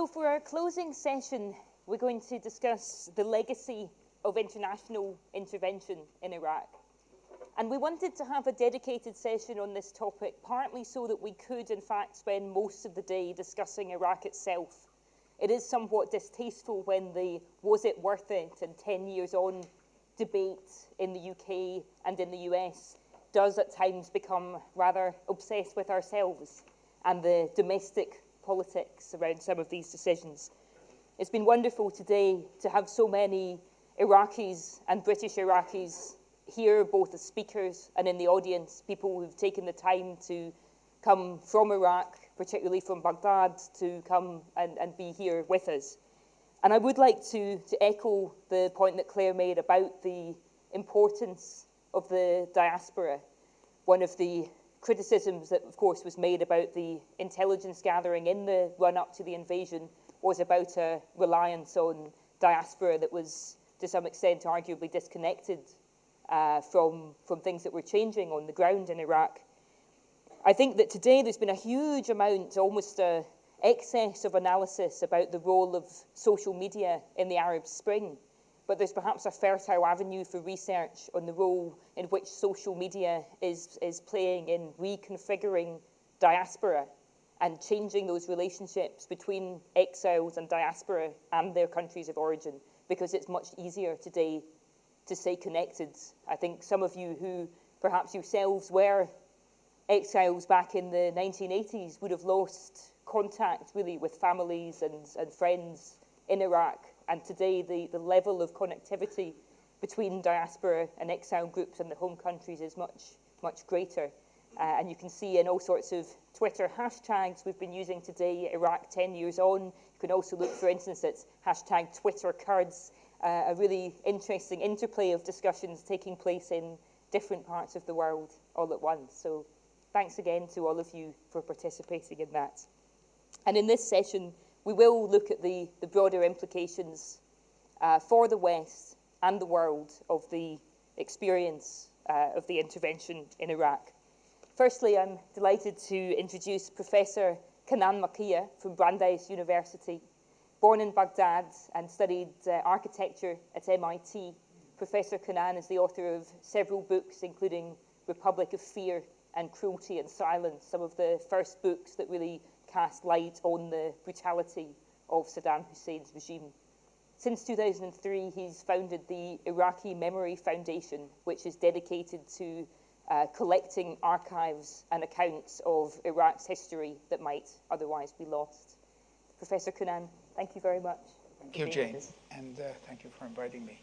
So for our closing session, we're going to discuss the legacy of international intervention in Iraq. And we wanted to have a dedicated session on this topic, partly so that we could, in fact, spend most of the day discussing Iraq itself. It is somewhat distasteful when the was it worth it and 10 years on debate in the UK and in the US does at times become rather obsessed with ourselves and the domestic politics around some of these decisions. It's been wonderful today to have so many Iraqis and British Iraqis here, both as speakers and in the audience, people who've taken the time to come from Iraq, particularly from Baghdad, to come and be here with us. And I would like to echo the point that Claire made about the importance of the diaspora. One of the criticisms that, of course, was made about the intelligence gathering in the run-up to the invasion was about a reliance on diaspora that was, to some extent, arguably disconnected from things that were changing on the ground in Iraq. I think that today there's been a huge amount, almost an excess of analysis about the role of social media in the Arab Spring, but there's perhaps a fertile avenue for research on the role in which social media is playing in reconfiguring diaspora and changing those relationships between exiles and diaspora and their countries of origin, because it's much easier today to stay connected. I think some of you who perhaps yourselves were exiles back in the 1980s would have lost contact really with families and friends in Iraq. And today the level of connectivity between diaspora and exile groups in the home countries is much, much greater. And you can see in all sorts of Twitter hashtags we've been using today, Iraq 10 years on. You can also look, for instance, at hashtag Twitter Kurds, a really interesting interplay of discussions taking place in different parts of the world all at once. So thanks again to all of you for participating in that. And in this session, we will look at the broader implications for the West and the world of the experience of the intervention in Iraq. Firstly, I'm delighted to introduce Professor Kanan Makiya from Brandeis University. Born in Baghdad and studied architecture at MIT, Professor Kanan is the author of several books, including Republic of Fear and Cruelty and Silence, some of the first books that really cast light on the brutality of Saddam Hussein's regime. Since 2003, he's founded the Iraqi Memory Foundation, which is dedicated to collecting archives and accounts of Iraq's history that might otherwise be lost. Professor Kanan, thank you very much. Thank you, Jane, and thank you for inviting me.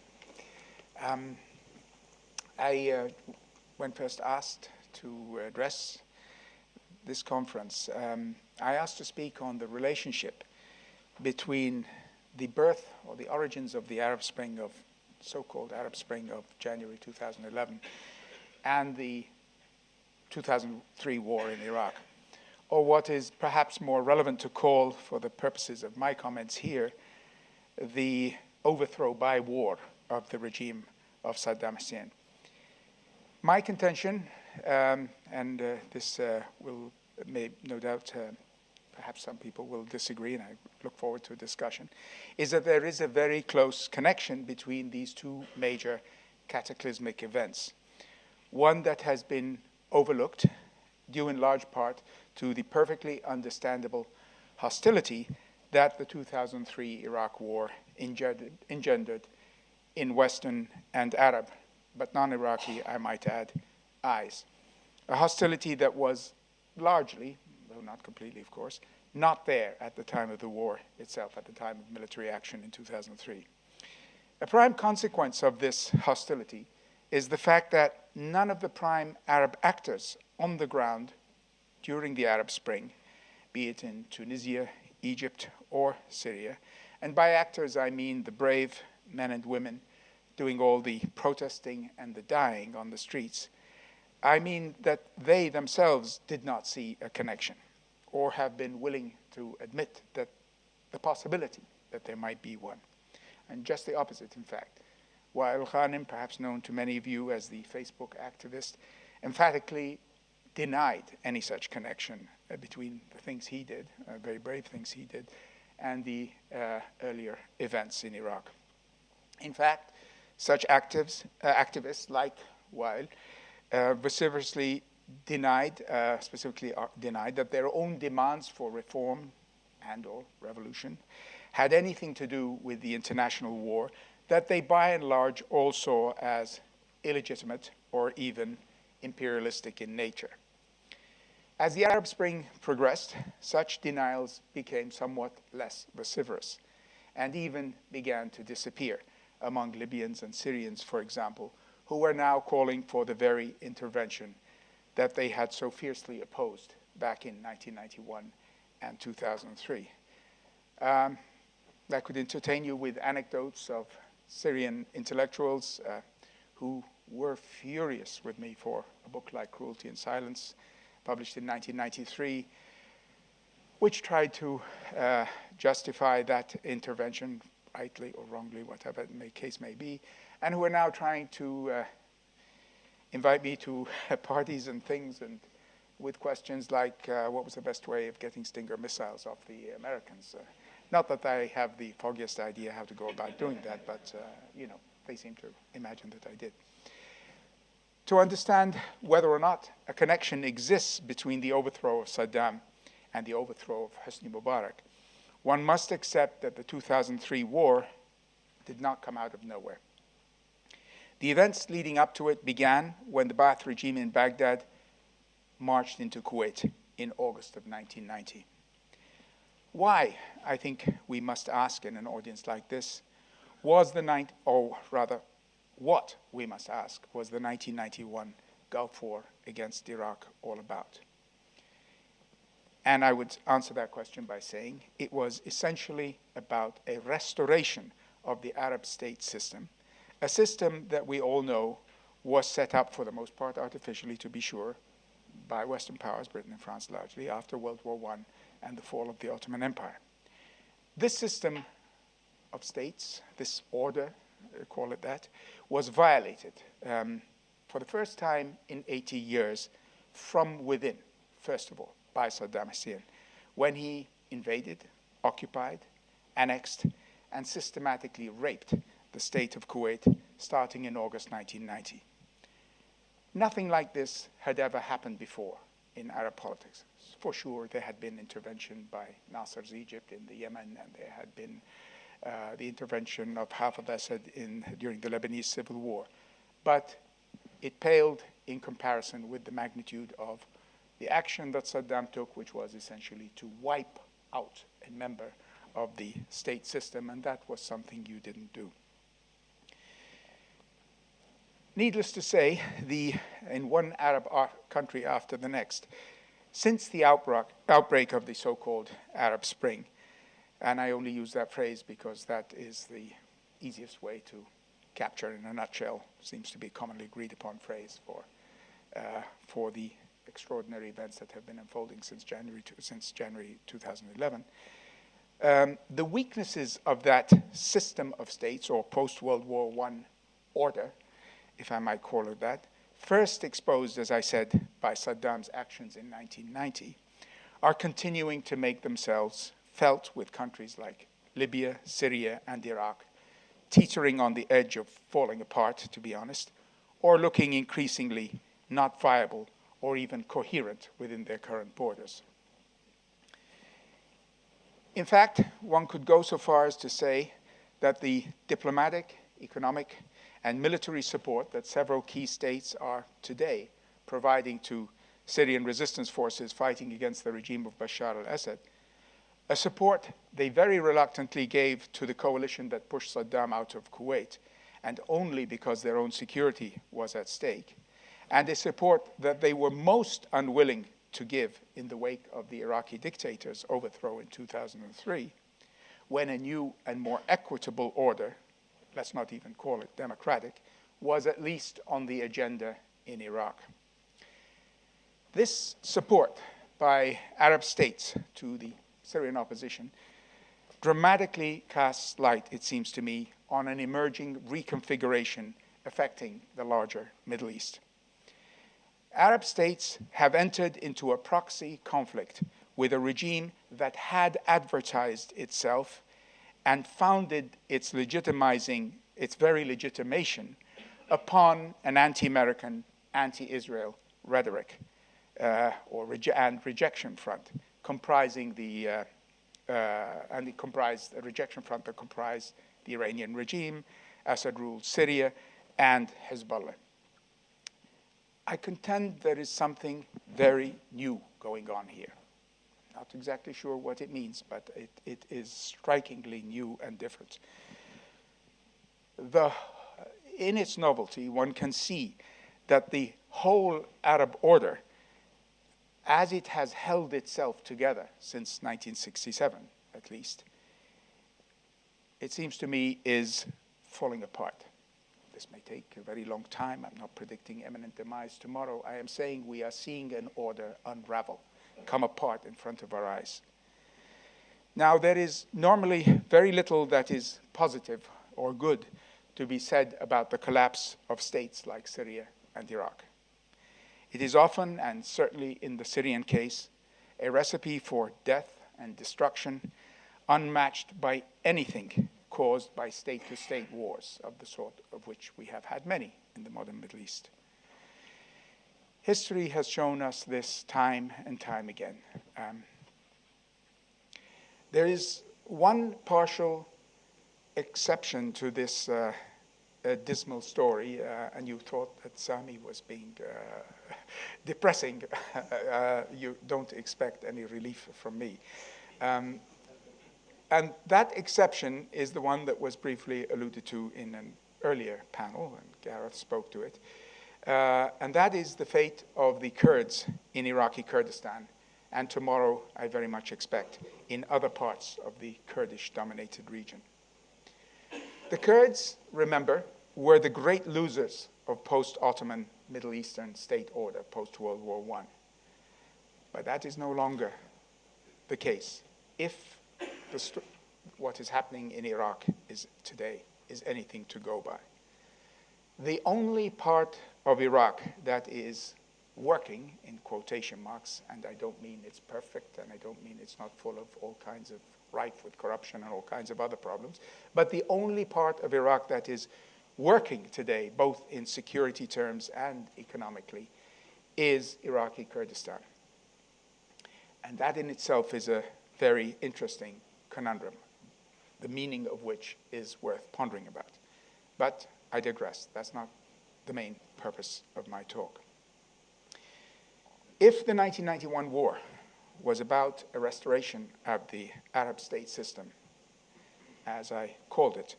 When first asked to address this conference, I asked to speak on the relationship between the birth or the origins of the Arab Spring of, so-called Arab Spring of January 2011 and the 2003 war in Iraq, or what is perhaps more relevant to call, for the purposes of my comments here, the overthrow by war of the regime of Saddam Hussein. My contention, and this may no doubt, perhaps some people will disagree, and I look forward to a discussion, is that there is a very close connection between these two major cataclysmic events. One that has been overlooked, due in large part to the perfectly understandable hostility that the 2003 Iraq war engendered in Western and Arab, but non-Iraqi, I might add, eyes. A hostility that was largely, though not completely of course, not there at the time of the war itself, at the time of military action in 2003. A prime consequence of this hostility is the fact that none of the prime Arab actors on the ground during the Arab Spring, be it in Tunisia, Egypt, or Syria, and by actors I mean the brave men and women doing all the protesting and the dying on the streets, I mean that they themselves did not see a connection or have been willing to admit that the possibility that there might be one. And just the opposite, in fact. While Kanan, perhaps known to many of you as the Facebook activist, emphatically denied any such connection between the things he did, very brave things he did, and the earlier events in Iraq. In fact, such activists like Weil vociferously denied, specifically denied, that their own demands for reform and/or revolution had anything to do with the international war that they by and large all saw as illegitimate or even imperialistic in nature. As the Arab Spring progressed, such denials became somewhat less vociferous and even began to disappear among Libyans and Syrians, for example, who were now calling for the very intervention that they had so fiercely opposed back in 1991 and 2003. I could entertain you with anecdotes of Syrian intellectuals who were furious with me for a book like Cruelty and Silence, published in 1993, which tried to justify that intervention, rightly or wrongly, whatever the case may be, and who are now trying to invite me to parties and things, and with questions like, what was the best way of getting Stinger missiles off the Americans? Not that I have the foggiest idea how to go about doing that, but they seem to imagine that I did. To understand whether or not a connection exists between the overthrow of Saddam and the overthrow of Hosni Mubarak, one must accept that the 2003 war did not come out of nowhere. The events leading up to it began when the Ba'ath regime in Baghdad marched into Kuwait in August of 1990. Why, I think we must ask in an audience like this, what we must ask was the 1991 Gulf War against Iraq all about? And I would answer that question by saying it was essentially about a restoration of the Arab state system, a system that we all know was set up for the most part artificially, to be sure, by Western powers, Britain and France largely, after World War I and the fall of the Ottoman Empire. This system of states, this order, call it that, was violated for the first time in 80 years from within, first of all, by Saddam Hussein, when he invaded, occupied, annexed, and systematically raped the state of Kuwait starting in August 1990. Nothing like this had ever happened before in Arab politics. For sure, there had been intervention by Nasser's Egypt in the Yemen, and there had been the intervention of Hafez Assad during the Lebanese Civil War. But it paled in comparison with the magnitude of the action that Saddam took, which was essentially to wipe out a member of the state system, and that was something you didn't do. Needless to say, in one Arab country after the next, since the outbreak of the so-called Arab Spring, and I only use that phrase because that is the easiest way to capture in a nutshell, seems to be a commonly agreed upon phrase for the extraordinary events that have been unfolding since January 2011. The weaknesses of that system of states, or post-World War I order, if I might call it that, first exposed, as I said, by Saddam's actions in 1990, are continuing to make themselves felt with countries like Libya, Syria, and Iraq, teetering on the edge of falling apart, to be honest, or looking increasingly not viable or even coherent within their current borders. In fact, one could go so far as to say that the diplomatic, economic, and military support that several key states are today providing to Syrian resistance forces fighting against the regime of Bashar al-Assad, a support they very reluctantly gave to the coalition that pushed Saddam out of Kuwait, and only because their own security was at stake, and a support that they were most unwilling to give in the wake of the Iraqi dictator's overthrow in 2003, when a new and more equitable order, let's not even call it democratic, was at least on the agenda in Iraq. This support by Arab states to the Syrian opposition dramatically casts light, it seems to me, on an emerging reconfiguration affecting the larger Middle East. Arab states have entered into a proxy conflict with a regime that had advertised itself and founded its very legitimation upon an anti-American, anti-Israel rhetoric and rejection front, comprising and it comprised a rejection front that comprised the Iranian regime, Assad-ruled Syria, and Hezbollah. I contend there is something very new going on here. Not exactly sure what it means, but it is strikingly new and different. In its novelty, one can see that the whole Arab order, as it has held itself together since 1967, at least, it seems to me is falling apart. This may take a very long time. I'm not predicting imminent demise tomorrow. I am saying we are seeing an order unravel, come apart in front of our eyes. Now, there is normally very little that is positive or good to be said about the collapse of states like Syria and Iraq. It is often, and certainly in the Syrian case, a recipe for death and destruction unmatched by anything caused by state-to-state wars of the sort of which we have had many in the modern Middle East. History has shown us this time and time again. There is one partial exception to this dismal story, and you thought that Sami was being depressing. You don't expect any relief from me. And that exception is the one that was briefly alluded to in an earlier panel, and Gareth spoke to it. And that is the fate of the Kurds in Iraqi Kurdistan, and tomorrow, I very much expect, in other parts of the Kurdish-dominated region. The Kurds, remember, were the great losers of post-Ottoman Middle Eastern state order, post-World War I. But that is no longer the case. If what is happening in Iraq today is anything to go by. The only part of Iraq that is working, in quotation marks, and I don't mean it's perfect, and I don't mean it's not full of all kinds of rife with corruption and all kinds of other problems, but the only part of Iraq that is working today, both in security terms and economically, is Iraqi Kurdistan. And that in itself is a very interesting conundrum, the meaning of which is worth pondering about. But I digress. That's not the main purpose of my talk. If the 1991 war was about a restoration of the Arab state system, as I called it,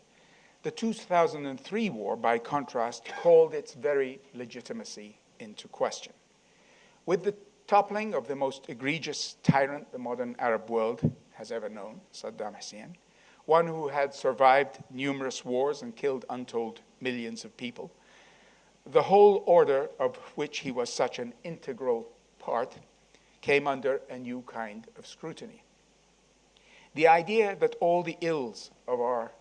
the 2003 war, by contrast, called its very legitimacy into question. With the toppling of the most egregious tyrant the modern Arab world has ever known, Saddam Hussein, one who had survived numerous wars and killed untold millions of people, the whole order of which he was such an integral part came under a new kind of scrutiny. The idea that all the ills of our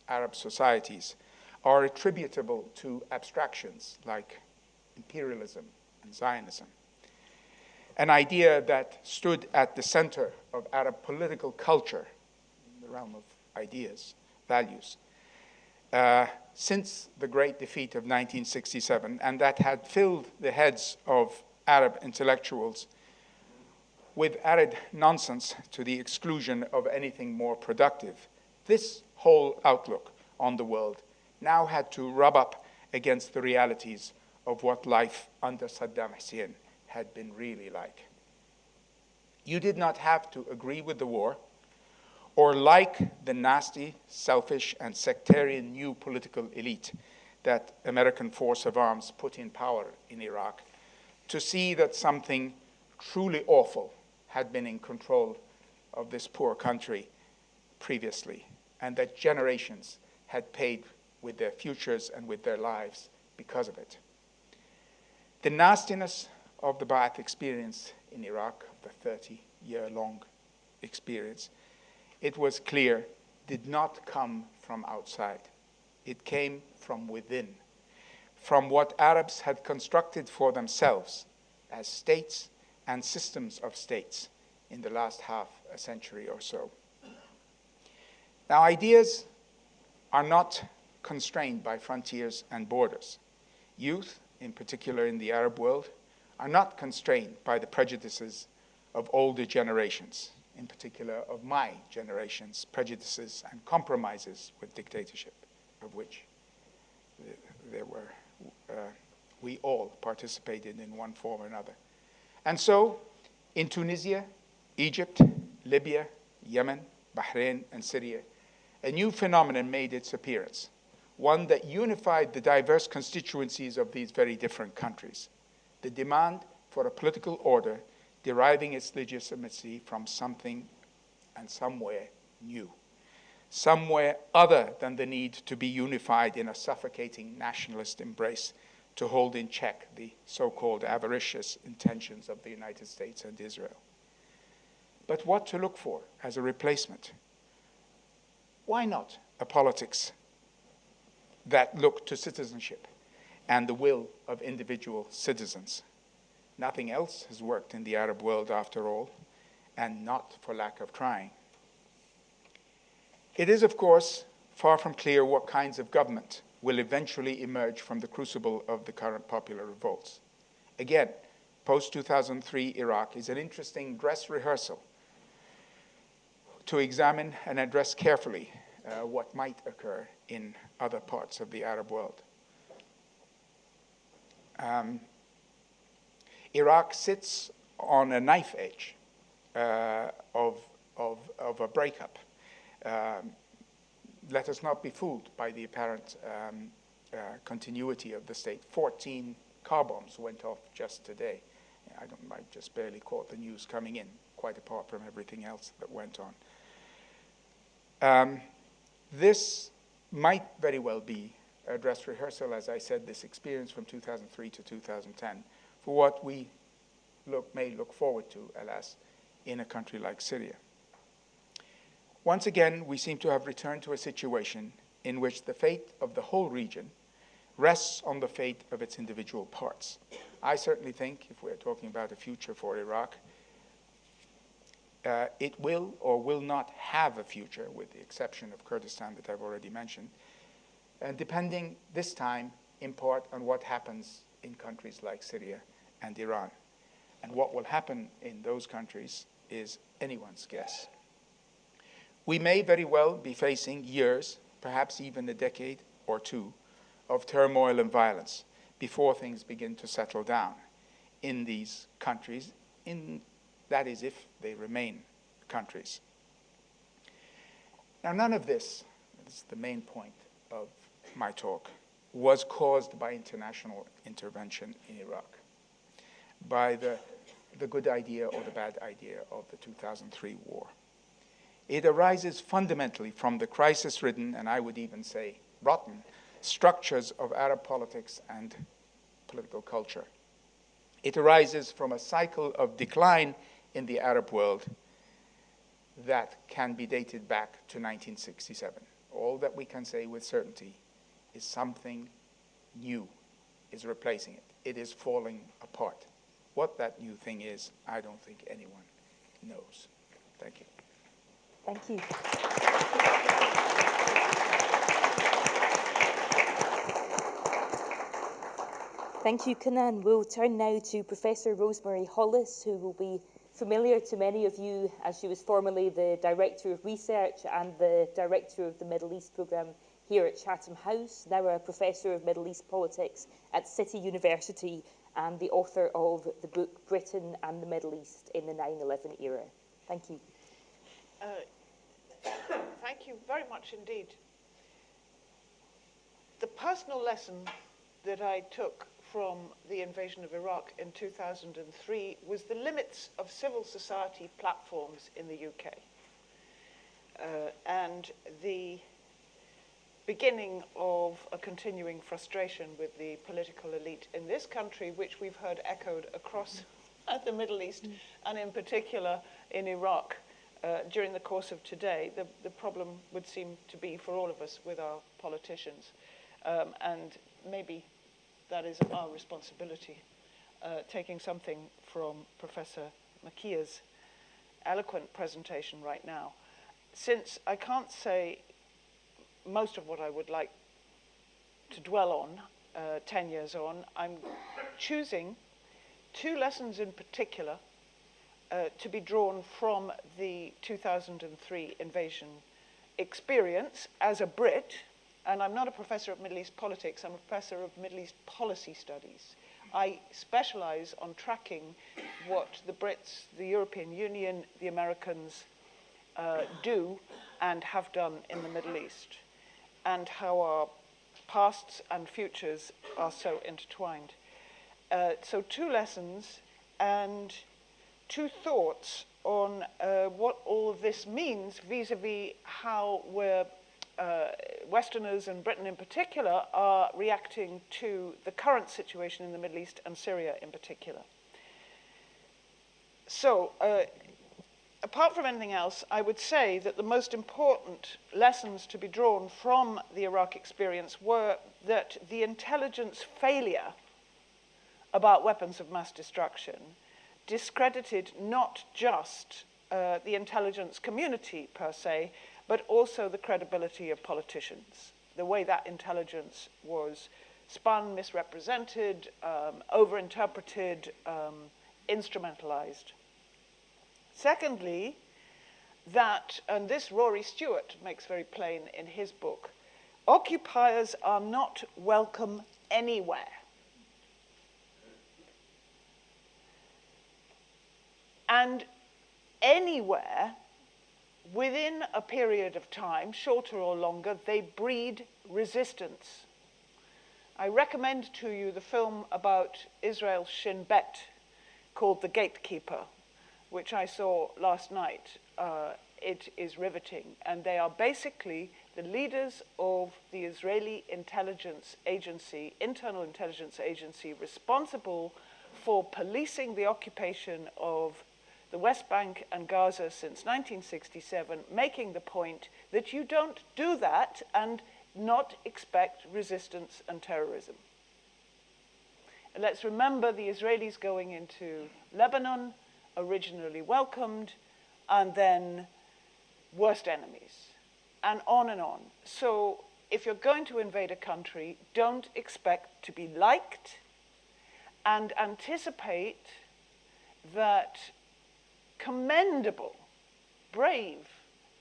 Arab societies are attributable to abstractions like imperialism and Zionism, an idea that stood at the center of Arab political culture, in the realm of ideas, values, since the great defeat of 1967, and that had filled the heads of Arab intellectuals with arid nonsense to the exclusion of anything more productive. This whole outlook on the world now had to rub up against the realities of what life under Saddam Hussein had been really like. You did not have to agree with the war or like the nasty, selfish, and sectarian new political elite that American force of arms put in power in Iraq to see that something truly awful had been in control of this poor country previously, and that generations had paid with their futures and with their lives because of it. The nastiness of the Ba'ath experience in Iraq, the 30-year-long experience, it was clear, did not come from outside. It came from within, from what Arabs had constructed for themselves as states and systems of states in the last half a century or so. Now, ideas are not constrained by frontiers and borders. Youth, in particular in the Arab world, are not constrained by the prejudices of older generations, in particular of my generation's prejudices and compromises with dictatorship, of which we all participated in one form or another. And so, in Tunisia, Egypt, Libya, Yemen, Bahrain, and Syria, a new phenomenon made its appearance, one that unified the diverse constituencies of these very different countries, the demand for a political order deriving its legitimacy from something and somewhere new, somewhere other than the need to be unified in a suffocating nationalist embrace to hold in check the so-called avaricious intentions of the United States and Israel. But what to look for as a replacement? Why not a politics that looked to citizenship and the will of individual citizens? Nothing else has worked in the Arab world after all, and not for lack of trying. It is, of course, far from clear what kinds of government will eventually emerge from the crucible of the current popular revolts. Again, post-2003 Iraq is an interesting dress rehearsal to examine and address carefully what might occur in other parts of the Arab world. Iraq sits on a knife edge of a breakup. Let us not be fooled by the apparent continuity of the state. 14 car bombs went off just today. I just barely caught the news coming in, quite apart from everything else that went on. This might very well be a dress rehearsal, as I said, this experience from 2003 to 2010, for what we may look forward to, alas, in a country like Syria. Once again, we seem to have returned to a situation in which the fate of the whole region rests on the fate of its individual parts. I certainly think, if we're talking about a future for Iraq, it will or will not have a future, with the exception of Kurdistan that I've already mentioned, and depending this time in part on what happens in countries like Syria and Iran. And what will happen in those countries is anyone's guess. We may very well be facing years, perhaps even a decade or two, of turmoil and violence before things begin to settle down in these countries, that is, if they remain countries. Now, none of this is the main point of my talk, was caused by international intervention in Iraq, by the good idea or the bad idea of the 2003 war. It arises fundamentally from the crisis-ridden, and I would even say rotten, structures of Arab politics and political culture. It arises from a cycle of decline in the Arab world that can be dated back to 1967. All that we can say with certainty is something new is replacing it. It is falling apart. What that new thing is, I don't think anyone knows. Thank you. Thank you. Thank you, Kanan. We'll turn now to Professor Rosemarie Hollis, who will be familiar to many of you as she was formerly the Director of Research and the Director of the Middle East Programme here at Chatham House, now a Professor of Middle East Politics at City University and the author of the book Britain and the Middle East in the 9/11 Era. Thank you. Thank you very much indeed. The personal lesson that I took from the invasion of Iraq in 2003 was the limits of civil society platforms in the UK and the beginning of a continuing frustration with the political elite in this country, which we've heard echoed across the Middle East and in particular in Iraq. During the course of today, the problem would seem to be for all of us with our politicians. And maybe that is our responsibility, taking something from Professor Makiya's eloquent presentation right now. Since I can't say most of what I would like to dwell on 10 years on, I'm choosing 2 lessons in particular to be drawn from the 2003 invasion experience as a Brit, and I'm not a professor of Middle East politics, I'm a professor of Middle East policy studies. I specialize on tracking what the Brits, the European Union, the Americans do and have done in the Middle East, and how our pasts and futures are so intertwined. So 2 lessons and 2 thoughts on what all of this means vis-a-vis how we're Westerners and Britain in particular are reacting to the current situation in the Middle East and Syria in particular. So, apart from anything else, I would say that the most important lessons to be drawn from the Iraq experience were that the intelligence failure about weapons of mass destruction discredited not just the intelligence community per se, but also the credibility of politicians. The way that intelligence was spun, misrepresented, overinterpreted, instrumentalized. Secondly, that, and this Rory Stewart makes very plain in his book, occupiers are not welcome anywhere. And anywhere, within a period of time, shorter or longer, they breed resistance. I recommend to you the film about Israel's Shin Bet called The Gatekeeper, which I saw last night. It is riveting. And they are basically the leaders of the Israeli intelligence agency, internal intelligence agency, responsible for policing the occupation of the West Bank and Gaza since 1967, making the point that you don't do that and not expect resistance and terrorism. And let's remember the Israelis going into Lebanon, originally welcomed, and then worst enemies, and on and on. So if you're going to invade a country, don't expect to be liked, and anticipate that commendable, brave,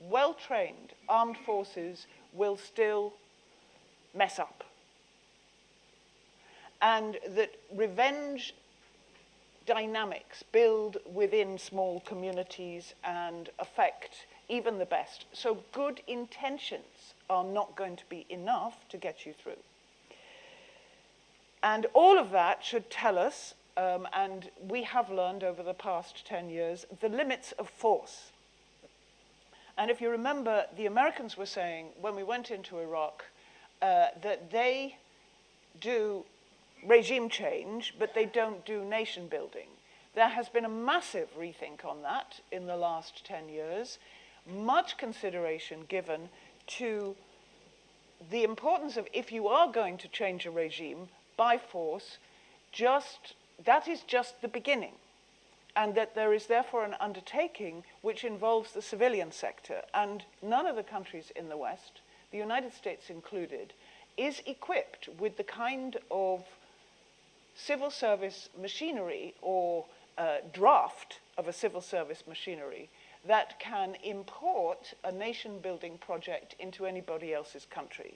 well-trained armed forces will still mess up. And that revenge dynamics build within small communities and affect even the best. So good intentions are not going to be enough to get you through. And all of that should tell us, and we have learned over the past 10 years, the limits of force. And if you remember, the Americans were saying, when we went into Iraq, that they do regime change, but they don't do nation building. There has been a massive rethink on that in the last 10 years, much consideration given to the importance of, if you are going to change a regime by force, that is just the beginning. And that there is therefore an undertaking which involves the civilian sector. And none of the countries in the West, the United States included, is equipped with the kind of civil service machinery or draft of a civil service machinery that can import a nation-building project into anybody else's country.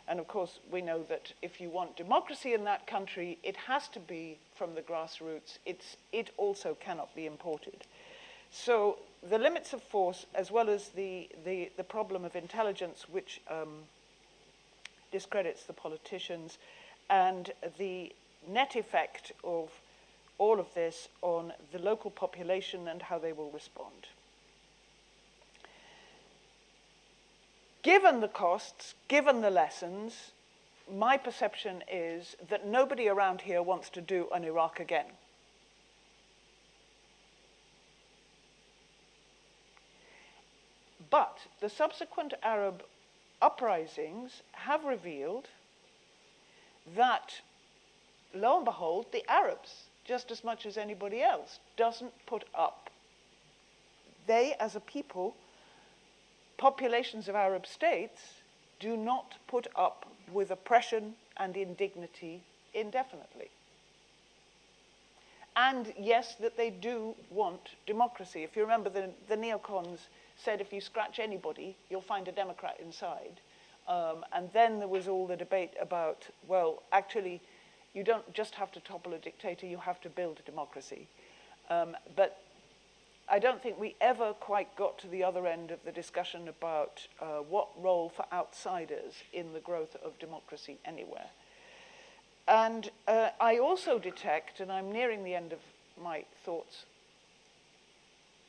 And of course, we know that if you want democracy in that country, it has to be from the grassroots. It also cannot be imported. So the limits of force, as well as the problem of intelligence, which discredits the politicians, and the net effect of all of this on the local population and how they will respond. Given the costs, given the lessons, my perception is that nobody around here wants to do an Iraq again. But the subsequent Arab uprisings have revealed that, lo and behold, the Arabs, just as much as anybody else, doesn't put up they, as a people, populations of Arab states, do not put up with oppression and indignity indefinitely. And yes, that they do want democracy. If you remember, the neocons said if you scratch anybody, you'll find a Democrat inside. And then there was all the debate about, well, actually, you don't just have to topple a dictator, you have to build a democracy. But I don't think we ever quite got to the other end of the discussion about what role for outsiders in the growth of democracy anywhere. And I also detect, and I'm nearing the end of my thoughts,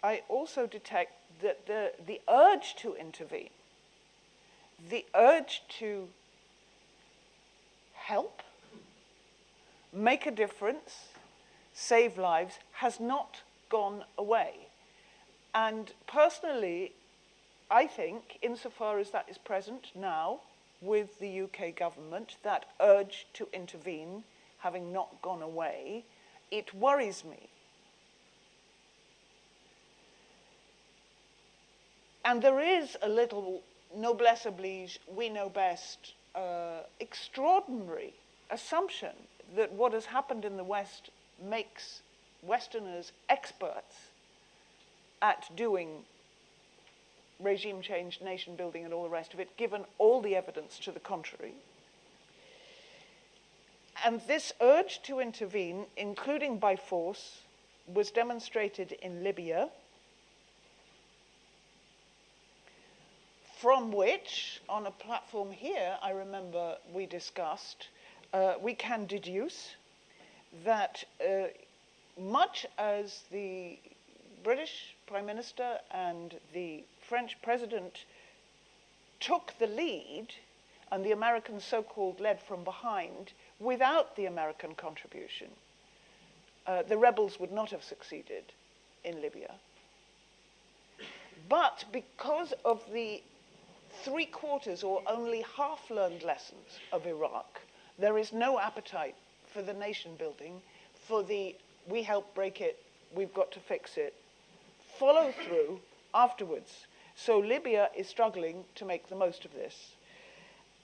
I also detect that the urge to intervene, the urge to help, make a difference, save lives, has not gone away. And personally, I think, insofar as that is present now with the UK government, that urge to intervene having not gone away, it worries me. And there is a little noblesse oblige, we know best, extraordinary assumption that what has happened in the West makes Westerners experts at doing regime change, nation building, and all the rest of it, given all the evidence to the contrary. And this urge to intervene, including by force, was demonstrated in Libya, from which, on a platform here, I remember we discussed, we can deduce that much as the British Prime Minister and the French President took the lead, and the Americans so-called led from behind, without the American contribution, the rebels would not have succeeded in Libya. But because of the 3/4 or only half-learned lessons of Iraq, there is no appetite for the nation building, for the we helped break it, we've got to fix it, follow through afterwards. So Libya is struggling to make the most of this.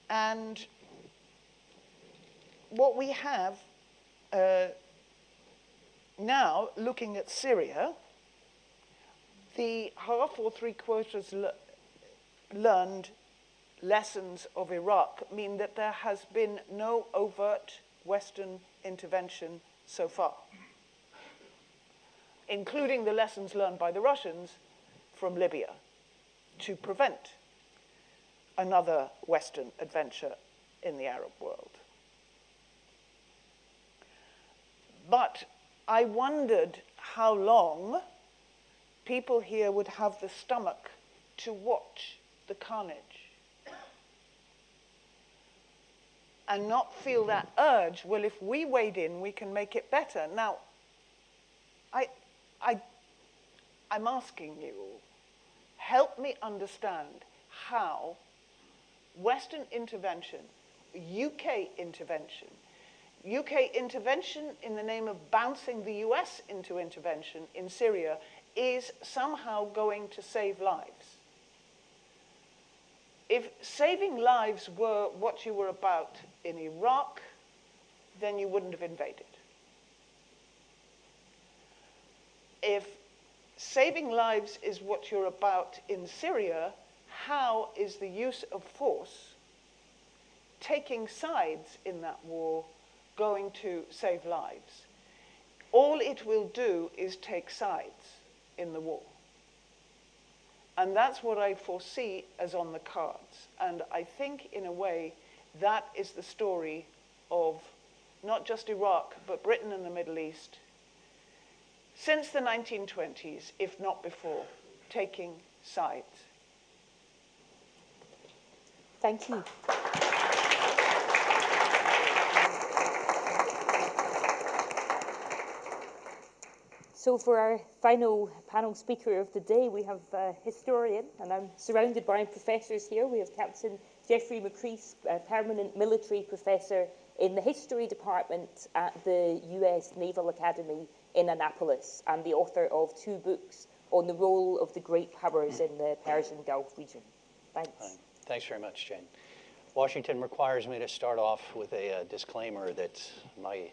And what we have now, looking at Syria, the half or 3/4 learned lessons of Iraq mean that there has been no overt Western intervention so far, including the lessons learned by the Russians from Libya to prevent another Western adventure in the Arab world. But I wondered how long people here would have the stomach to watch the carnage and not feel that urge, well, if we wade in, we can make it better. Now, I'm asking you all, help me understand how Western intervention, UK intervention in the name of bouncing the US into intervention in Syria is somehow going to save lives. If saving lives were what you were about in Iraq, then you wouldn't have invaded. If saving lives is what you're about in Syria, how is the use of force, taking sides in that war, going to save lives? All it will do is take sides in the war. And that's what I foresee as on the cards. And I think, in a way, that is the story of not just Iraq, but Britain and the Middle East, since the 1920s, if not before, taking sides. Thank you. So for our final panel speaker of the day, we have a historian, and I'm surrounded by professors here. We have Captain Jeffrey Macris, a permanent military professor in the history department at the US Naval Academy in Annapolis, and the author of 2 books on the role of the great powers in the Persian Gulf region. Thanks. Thanks very much, Jane. Washington requires me to start off with a disclaimer that my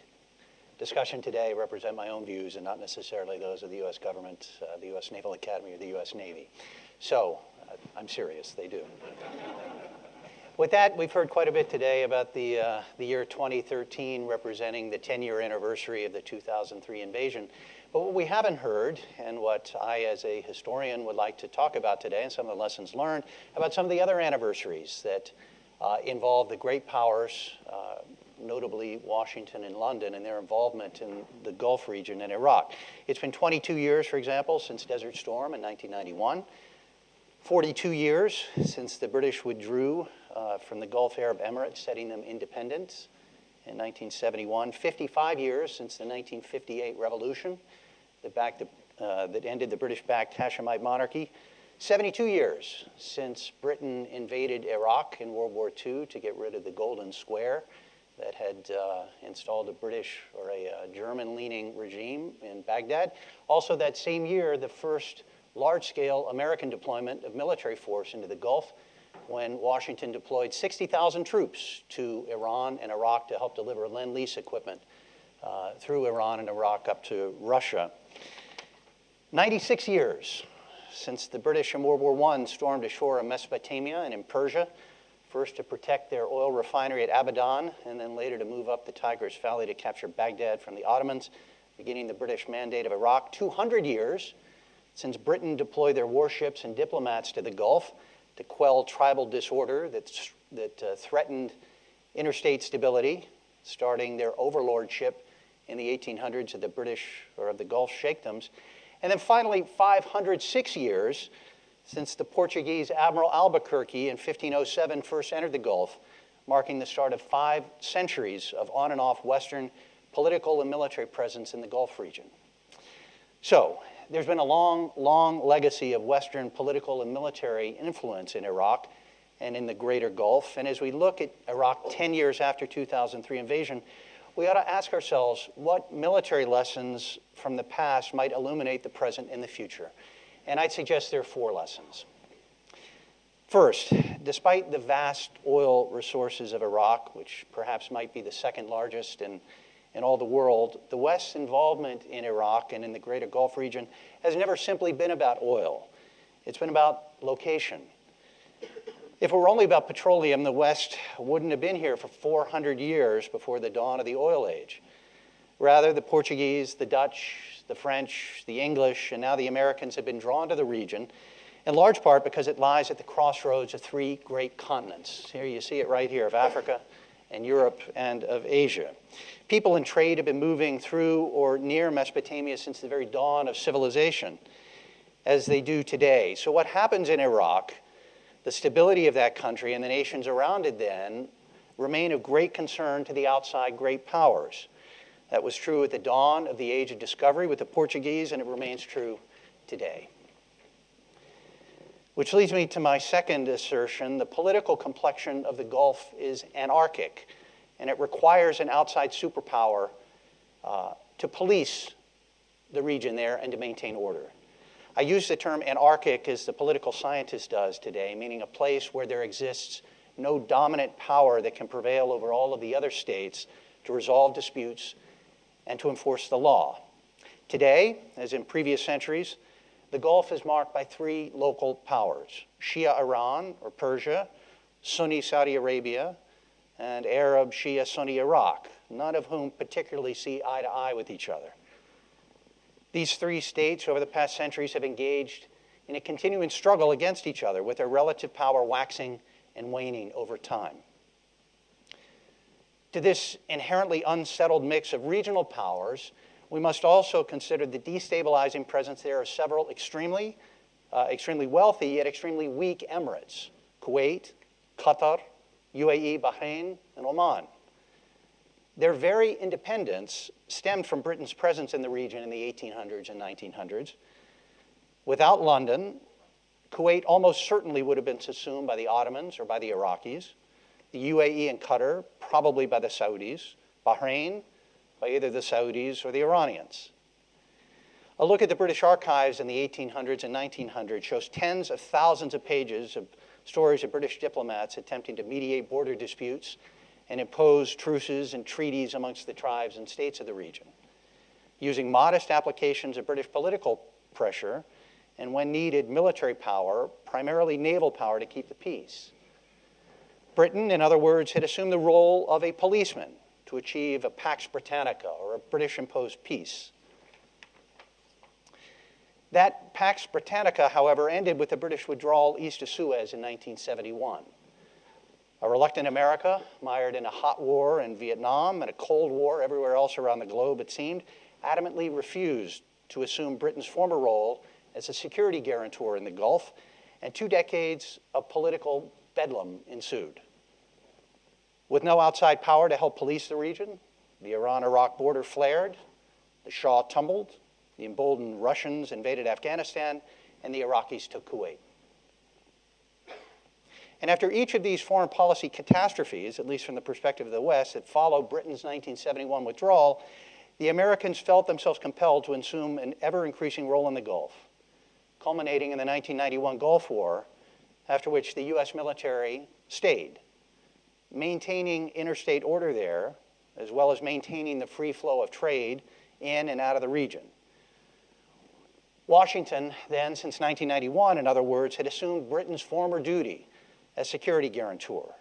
discussion today represent my own views and not necessarily those of the U.S. government, the U.S. Naval Academy, or the U.S. Navy. So, I'm serious, they do. With that, we've heard quite a bit today about the year 2013 representing the 10-year anniversary of the 2003 invasion. But what we haven't heard, and what I as a historian would like to talk about today, and some of the lessons learned, about some of the other anniversaries that involve the great powers, notably Washington and London, and their involvement in the Gulf region and Iraq. It's been 22 years, for example, since Desert Storm in 1991, 42 years since the British withdrew from the Gulf Arab Emirates, setting them independent in 1971, 55 years since the 1958 revolution that ended the British-backed Hashemite monarchy, 72 years since Britain invaded Iraq in World War II to get rid of the Golden Square that had installed a British or a German-leaning regime in Baghdad. Also that same year, the first large-scale American deployment of military force into the Gulf, when Washington deployed 60,000 troops to Iran and Iraq to help deliver Lend-Lease equipment through Iran and Iraq up to Russia. 96 years since the British in World War I stormed ashore in Mesopotamia and in Persia, first to protect their oil refinery at Abadan, and then later to move up the Tigris Valley to capture Baghdad from the Ottomans, beginning the British Mandate of Iraq. 200 years since Britain deployed their warships and diplomats to the Gulf to quell tribal disorder that threatened interstate stability, starting their overlordship in the 1800s of the British or of the Gulf Sheikdoms. And then finally, 506 years since the Portuguese Admiral Albuquerque in 1507 first entered the Gulf, marking the start of 5 centuries of on and off Western political and military presence in the Gulf region. So, there's been a long, long legacy of Western political and military influence in Iraq and in the greater Gulf. And as we look at Iraq 10 years after 2003 invasion, we ought to ask ourselves what military lessons from the past might illuminate the present and the future. And I'd suggest there are 4 lessons. First, despite the vast oil resources of Iraq, which perhaps might be the second largest in all the world, the West's involvement in Iraq and in the greater Gulf region has never simply been about oil. It's been about location. If it were only about petroleum, the West wouldn't have been here for 400 years before the dawn of the oil age. Rather, the Portuguese, the Dutch, the French, the English, and now the Americans have been drawn to the region, in large part because it lies at the crossroads of 3 great continents. Here you see it right here, of Africa and Europe and of Asia. People and trade have been moving through or near Mesopotamia since the very dawn of civilization, as they do today. So what happens in Iraq, the stability of that country and the nations around it then, remain of great concern to the outside great powers. That was true at the dawn of the Age of Discovery with the Portuguese, and it remains true today. Which leads me to my second assertion. The political complexion of the Gulf is anarchic, and it requires an outside superpower to police the region there and to maintain order. I use the term anarchic as the political scientist does today, meaning a place where there exists no dominant power that can prevail over all of the other states to resolve disputes and to enforce the law. Today, as in previous centuries, the Gulf is marked by 3 local powers: Shia Iran or Persia, Sunni Saudi Arabia, and Arab Shia Sunni Iraq, none of whom particularly see eye to eye with each other. These 3 states over the past centuries have engaged in a continuing struggle against each other, with their relative power waxing and waning over time. To this inherently unsettled mix of regional powers, we must also consider the destabilizing presence there of several extremely wealthy yet extremely weak emirates: Kuwait, Qatar, UAE, Bahrain, and Oman. Their very independence stemmed from Britain's presence in the region in the 1800s and 1900s. Without London, Kuwait almost certainly would have been subsumed by the Ottomans or by the Iraqis, the UAE and Qatar probably by the Saudis, Bahrain by either the Saudis or the Iranians. A look at the British archives in the 1800s and 1900s shows tens of thousands of pages of stories of British diplomats attempting to mediate border disputes and impose truces and treaties amongst the tribes and states of the region, using modest applications of British political pressure and, when needed, military power, primarily naval power, to keep the peace. Britain, in other words, had assumed the role of a policeman to achieve a Pax Britannica, or a British-imposed peace. That Pax Britannica, however, ended with the British withdrawal east of Suez in 1971. A reluctant America, mired in a hot war in Vietnam and a cold war everywhere else around the globe, it seemed, adamantly refused to assume Britain's former role as a security guarantor in the Gulf, and 2 decades of political bedlam ensued. With no outside power to help police the region, the Iran-Iraq border flared, the Shah tumbled, the emboldened Russians invaded Afghanistan, and the Iraqis took Kuwait. And after each of these foreign policy catastrophes, at least from the perspective of the West, that followed Britain's 1971 withdrawal, the Americans felt themselves compelled to assume an ever-increasing role in the Gulf, culminating in the 1991 Gulf War, after which the U.S. military stayed, maintaining interstate order there, as well as maintaining the free flow of trade in and out of the region. Washington then, since 1991, in other words, had assumed Britain's former duty as security guarantor.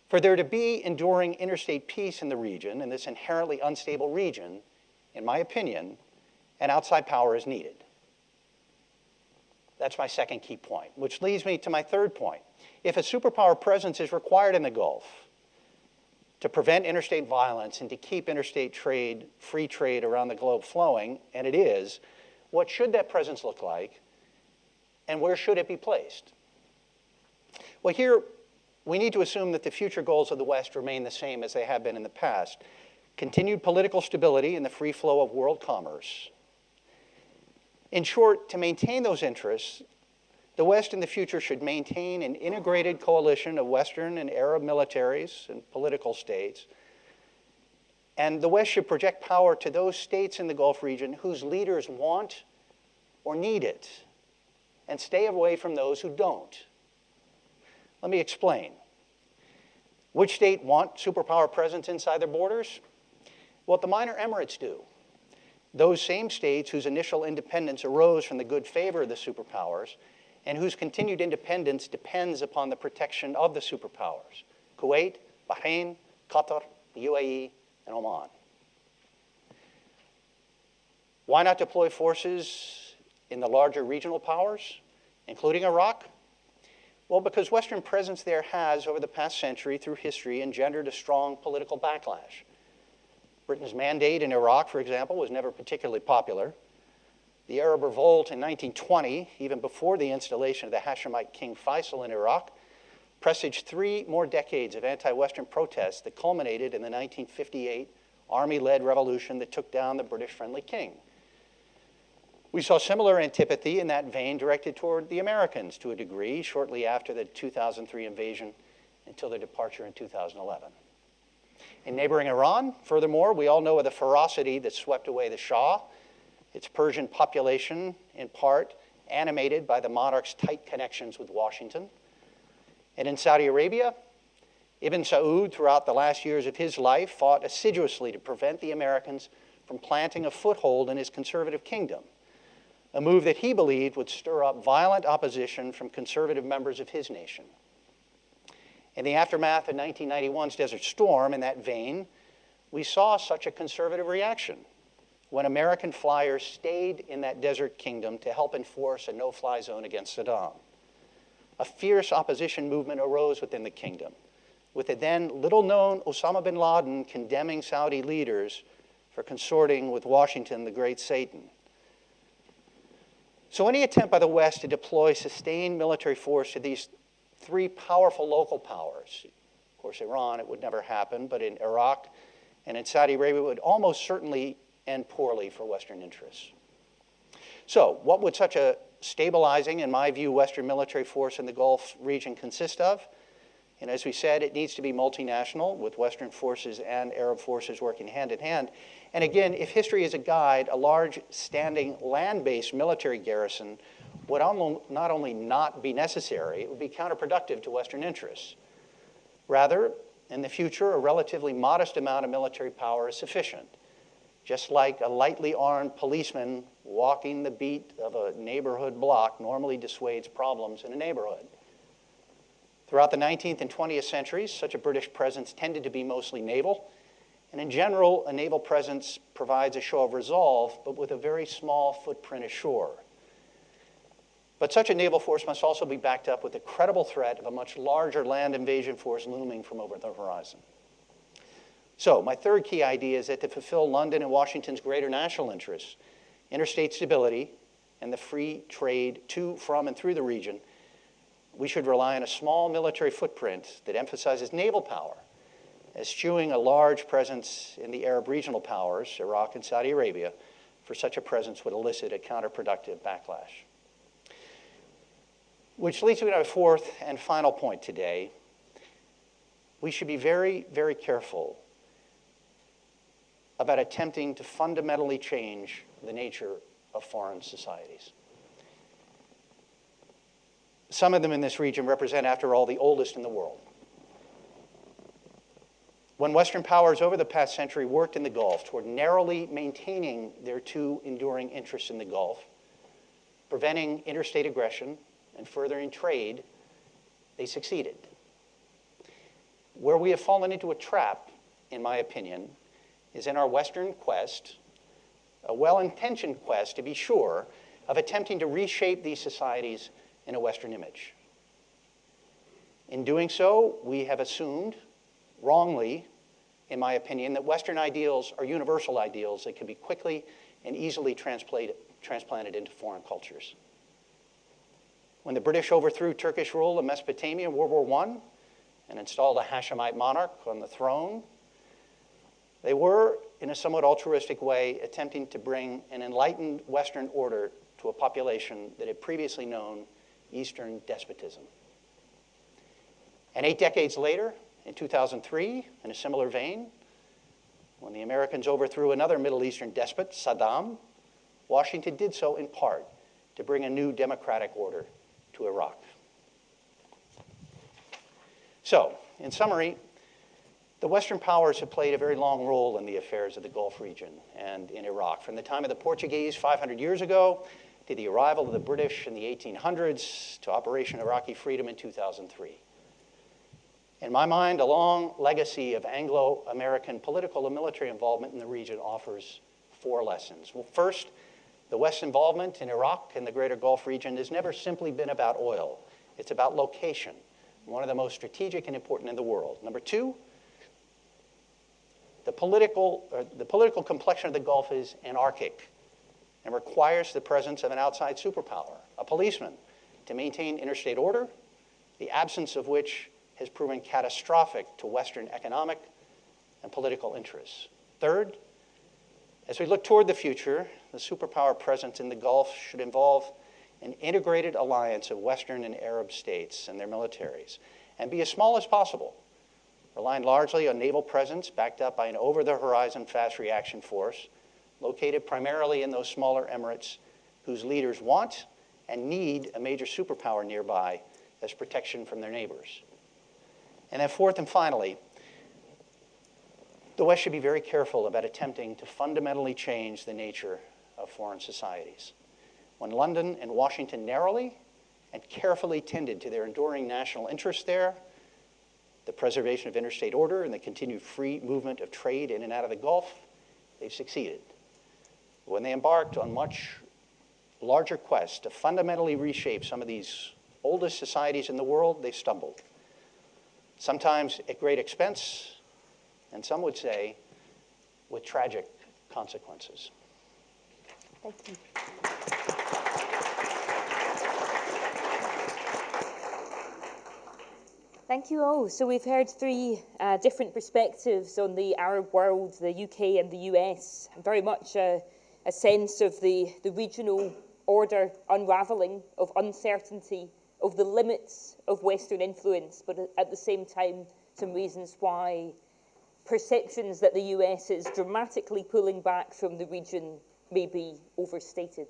For there to be enduring interstate peace in the region, in this inherently unstable region, in my opinion, an outside power is needed. That's my second key point, which leads me to my third point. If a superpower presence is required in the Gulf to prevent interstate violence and to keep interstate trade, free trade around the globe flowing, and it is, what should that presence look like, and where should it be placed? Well, here we need to assume that the future goals of the West remain the same as they have been in the past. Continued political stability and the free flow of world commerce. In short, to maintain those interests, the West in the future should maintain an integrated coalition of Western and Arab militaries and political states. And the West should project power to those states in the Gulf region whose leaders want or need it, and stay away from those who don't. Let me explain. Which state want superpower presence inside their borders? Well, the minor emirates do. Those same states whose initial independence arose from the good favor of the superpowers and whose continued independence depends upon the protection of the superpowers: Kuwait, Bahrain, Qatar, the UAE, and Oman. Why not deploy forces in the larger regional powers, including Iraq? Well, because Western presence there has, over the past century through history, engendered a strong political backlash. Britain's mandate in Iraq, for example, was never particularly popular. The Arab Revolt in 1920, even before the installation of the Hashemite King Faisal in Iraq, presaged 3 more decades of anti-Western protests that culminated in the 1958 army-led revolution that took down the British-friendly king. We saw similar antipathy in that vein directed toward the Americans to a degree shortly after the 2003 invasion until their departure in 2011. In neighboring Iran, furthermore, we all know of the ferocity that swept away the Shah, its Persian population in part animated by the monarch's tight connections with Washington. And in Saudi Arabia, Ibn Saud, throughout the last years of his life, fought assiduously to prevent the Americans from planting a foothold in his conservative kingdom, a move that he believed would stir up violent opposition from conservative members of his nation. In the aftermath of 1991's Desert Storm, in that vein, we saw such a conservative reaction when American flyers stayed in that desert kingdom to help enforce a no-fly zone against Saddam. A fierce opposition movement arose within the kingdom, with the then little-known Osama bin Laden condemning Saudi leaders for consorting with Washington, the great Satan. So any attempt by the West to deploy sustained military force to these 3 powerful local powers, of course, Iran, it would never happen, but in Iraq and in Saudi Arabia, would almost certainly end poorly for Western interests. So what would such a stabilizing, in my view, Western military force in the Gulf region consist of? And as we said, it needs to be multinational with Western forces and Arab forces working hand in hand. And again, if history is a guide, a large standing land-based military garrison would not only not be necessary, it would be counterproductive to Western interests. Rather, in the future, a relatively modest amount of military power is sufficient. Just like a lightly armed policeman walking the beat of a neighborhood block normally dissuades problems in a neighborhood. Throughout the 19th and 20th centuries, such a British presence tended to be mostly naval. And in general, a naval presence provides a show of resolve, but with a very small footprint ashore. But such a naval force must also be backed up with the credible threat of a much larger land invasion force looming from over the horizon. So my third key idea is that to fulfill London and Washington's greater national interests, interstate stability, and the free trade to, from, and through the region, we should rely on a small military footprint that emphasizes naval power, eschewing a large presence in the Arab regional powers, Iraq and Saudi Arabia, for such a presence would elicit a counterproductive backlash. Which leads me to my fourth and final point today. We should be very, very careful about attempting to fundamentally change the nature of foreign societies. Some of them in this region represent, after all, the oldest in the world. When Western powers over the past century worked in the Gulf toward narrowly maintaining their two enduring interests in the Gulf, preventing interstate aggression and furthering trade, they succeeded. Where we have fallen into a trap, in my opinion, is in our Western quest, a well-intentioned quest, to be sure, of attempting to reshape these societies in a Western image. In doing so, we have assumed, wrongly, in my opinion, that Western ideals are universal ideals that can be quickly and easily transplanted into foreign cultures. When the British overthrew Turkish rule in Mesopotamia in World War I and installed a Hashemite monarch on the throne, they were, in a somewhat altruistic way, attempting to bring an enlightened Western order to a population that had previously known Eastern despotism. And 8 decades later, in 2003, in a similar vein, when the Americans overthrew another Middle Eastern despot, Saddam, Washington did so in part to bring a new democratic order to Iraq. So, in summary, the Western powers have played a very long role in the affairs of the Gulf region and in Iraq. From the time of the Portuguese 500 years ago, to the arrival of the British in the 1800s, to Operation Iraqi Freedom in 2003. In my mind, a long legacy of Anglo-American political and military involvement in the region offers 4 lessons. Well, first, the West's involvement in Iraq and the greater Gulf region has never simply been about oil. It's about location, one of the most strategic and important in the world. Number 2, the political complexion of the Gulf is anarchic and requires the presence of an outside superpower, a policeman, to maintain interstate order, the absence of which has proven catastrophic to Western economic and political interests. Third, as we look toward the future, the superpower presence in the Gulf should involve an integrated alliance of Western and Arab states and their militaries, and be as small as possible, relying largely on naval presence backed up by an over-the-horizon fast reaction force located primarily in those smaller emirates whose leaders want and need a major superpower nearby as protection from their neighbors. And then fourth and finally, the West should be very careful about attempting to fundamentally change the nature of foreign societies. When London and Washington narrowly and carefully tended to their enduring national interests there, the preservation of interstate order and the continued free movement of trade in and out of the Gulf, they've succeeded. When they embarked on much larger quests to fundamentally reshape some of these oldest societies in the world, they stumbled. Sometimes at great expense, and some would say with tragic consequences. Thank you. Thank you all. So we've heard 3 different perspectives on the Arab world, the UK and the US, and very much a sense of the regional order unraveling, of uncertainty of the limits of Western influence, but at the same time, some reasons why perceptions that the US is dramatically pulling back from the region may be overstated.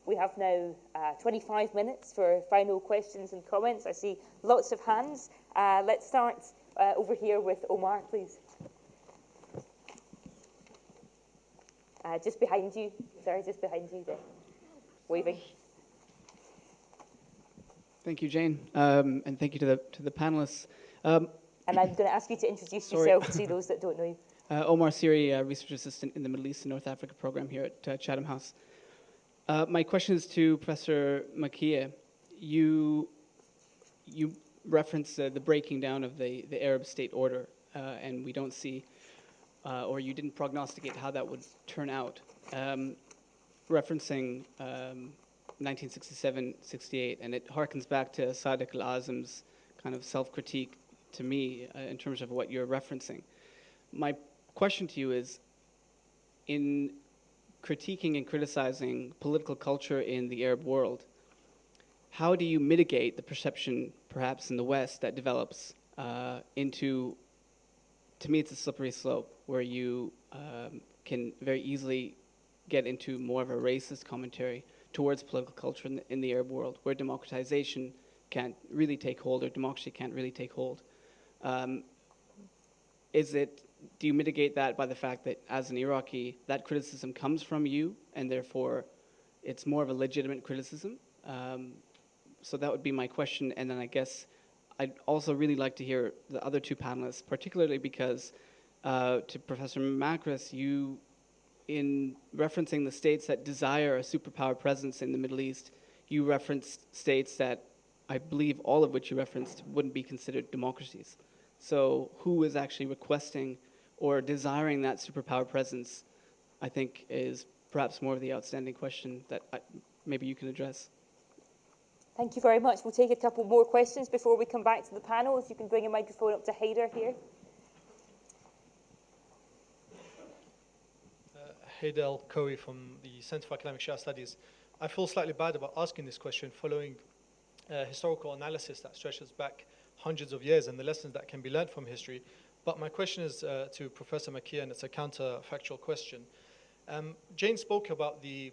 We have now 25 minutes for final questions and comments. I see lots of hands. Let's start over here with Omar, please. Just behind you. Sorry, just behind you there. Waving. Thank you, Jane, and thank you to the panelists. And I'm going to ask you to introduce yourself to those that don't know you. Omar Siri, Research Assistant in the Middle East and North Africa program here at Chatham House. My question is to Professor Makiya. You referenced the breaking down of the Arab state order, and we don't see, or you didn't prognosticate how that would turn out. Referencing 1967-68, and it harkens back to Sadiq al-Azam's kind of self-critique to me in terms of what you're referencing. My question to you is, in critiquing and criticizing political culture in the Arab world, how do you mitigate the perception, perhaps in the West, that develops into, to me it's a slippery slope, where you can very easily get into more of a racist commentary towards political culture in the Arab world, where democratization can't really take hold, or democracy can't really take hold. Do you mitigate that by the fact that, as an Iraqi, that criticism comes from you, and therefore it's more of a legitimate criticism? So that would be my question, and then I guess I'd also really like to hear the other two panelists, particularly because, to Professor Macris, you, in referencing the states that desire a superpower presence in the Middle East, you referenced states that, I believe all of which you referenced, wouldn't be considered democracies. So who is actually requesting or desiring that superpower presence, I think, is perhaps more of the outstanding question that maybe you can address. Thank you very much. We'll take a couple more questions before we come back to the panel. If you can bring a microphone up to Haider here. Haider Al-Kowi from the Center for Academic Shia Studies. I feel slightly bad about asking this question following historical analysis that stretches back hundreds of years and the lessons that can be learned from history. But my question is to Professor Makiya, and it's a counterfactual question. Jane spoke about the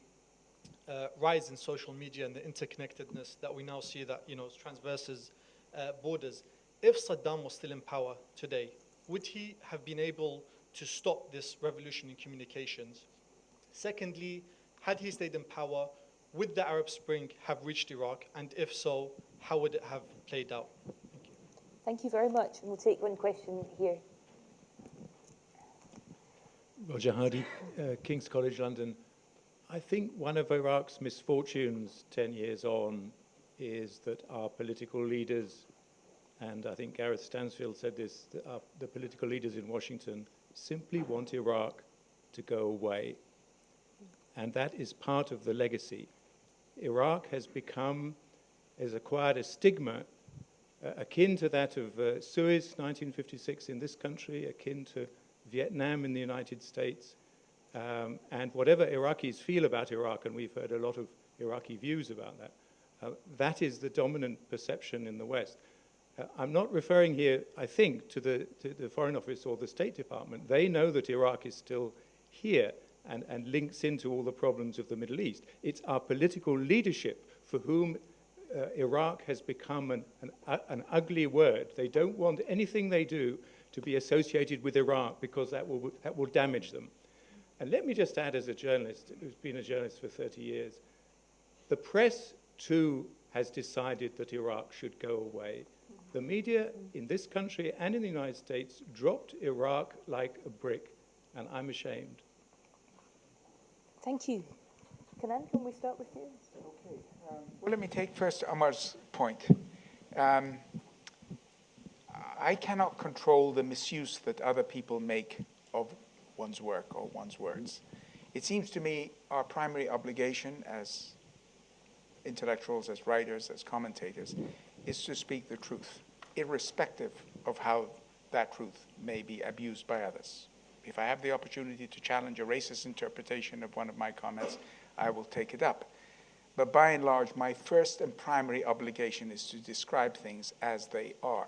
rise in social media and the interconnectedness that we now see that transverses borders. If Saddam was still in power today, would he have been able to stop this revolution in communications? Secondly, had he stayed in power, would the Arab Spring have reached Iraq? And if so, how would it have played out? Thank you. Thank you very much. And we'll take one question here. Roger Hardy, King's College London. I think one of Iraq's misfortunes 10 years on is that our political leaders, and I think Gareth Stansfield said this, that the political leaders in Washington simply want Iraq to go away. And that is part of the legacy. Iraq has acquired a stigma akin to that of Suez, 1956 in this country, akin to Vietnam in the United States. And whatever Iraqis feel about Iraq, and we've heard a lot of Iraqi views about that, that is the dominant perception in the West. I'm not referring here, I think, to the Foreign Office or the State Department. They know that Iraq is still here and links into all the problems of the Middle East. It's our political leadership for whom Iraq has become an ugly word. They don't want anything they do to be associated with Iraq because that will damage them. And let me just add, as a journalist who's been a journalist for 30 years, the press too has decided that Iraq should go away. The media in this country and in the United States dropped Iraq like a brick, and I'm ashamed. Thank you. Kanan, can we start with you? Okay. Well, let me take first Omar's point. I cannot control the misuse that other people make of one's work or one's words. It seems to me our primary obligation as intellectuals, as writers, as commentators, is to speak the truth, irrespective of how that truth may be abused by others. If I have the opportunity to challenge a racist interpretation of one of my comments, I will take it up. But by and large, my first and primary obligation is to describe things as they are.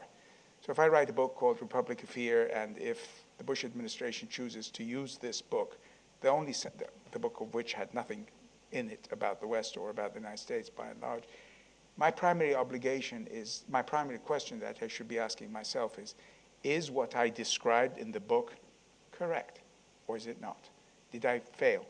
So if I write a book called Republic of Fear, and if the Bush administration chooses to use this book, the book of which had nothing in it about the West or about the United States by and large, my primary obligation is, my primary question that I should be asking myself is what I described in the book correct, or is it not? Did I fail?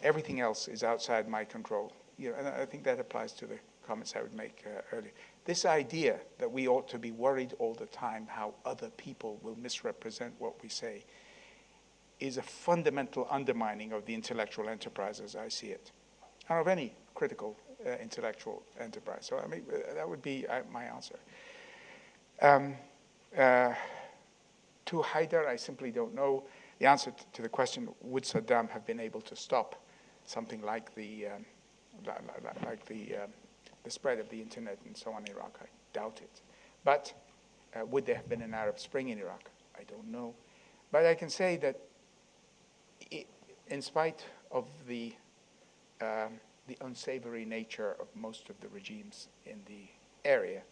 Everything else is outside my control. And I think that applies to the comments I would make earlier. This idea that we ought to be worried all the time how other people will misrepresent what we say is a fundamental undermining of the intellectual enterprise as I see it, and of any critical intellectual enterprise. So I mean, that would be my answer. To Haidar, I simply don't know. The answer to the question, would Saddam have been able to stop something like the spread of the internet and so on in Iraq? I doubt it. But would there have been an Arab Spring in Iraq? I don't know. But I can say that in spite of the unsavory nature of most of the regimes in the area,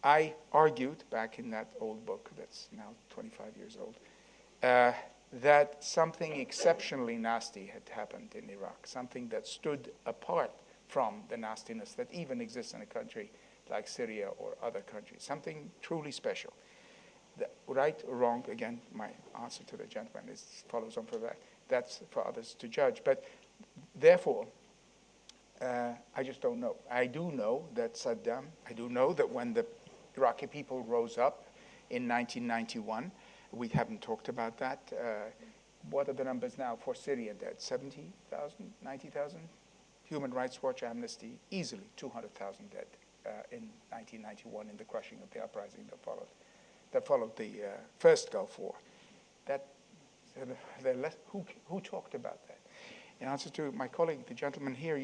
I argued back in that old book that's now 25 years old, that something exceptionally nasty had happened in Iraq, something that stood apart from the nastiness that even exists in a country like Syria or other countries, something truly special. Right or wrong, again, my answer to the gentleman follows on from that. That's for others to judge. But therefore, I just don't know. I do know that when the Iraqi people rose up in 1991, we haven't talked about that. What are the numbers now for Syria dead? 70,000, 90,000? Human Rights Watch, Amnesty, easily 200,000 dead in 1991 in the crushing of the uprising that followed the first Gulf War. Who talked about that? In answer to my colleague, the gentleman here,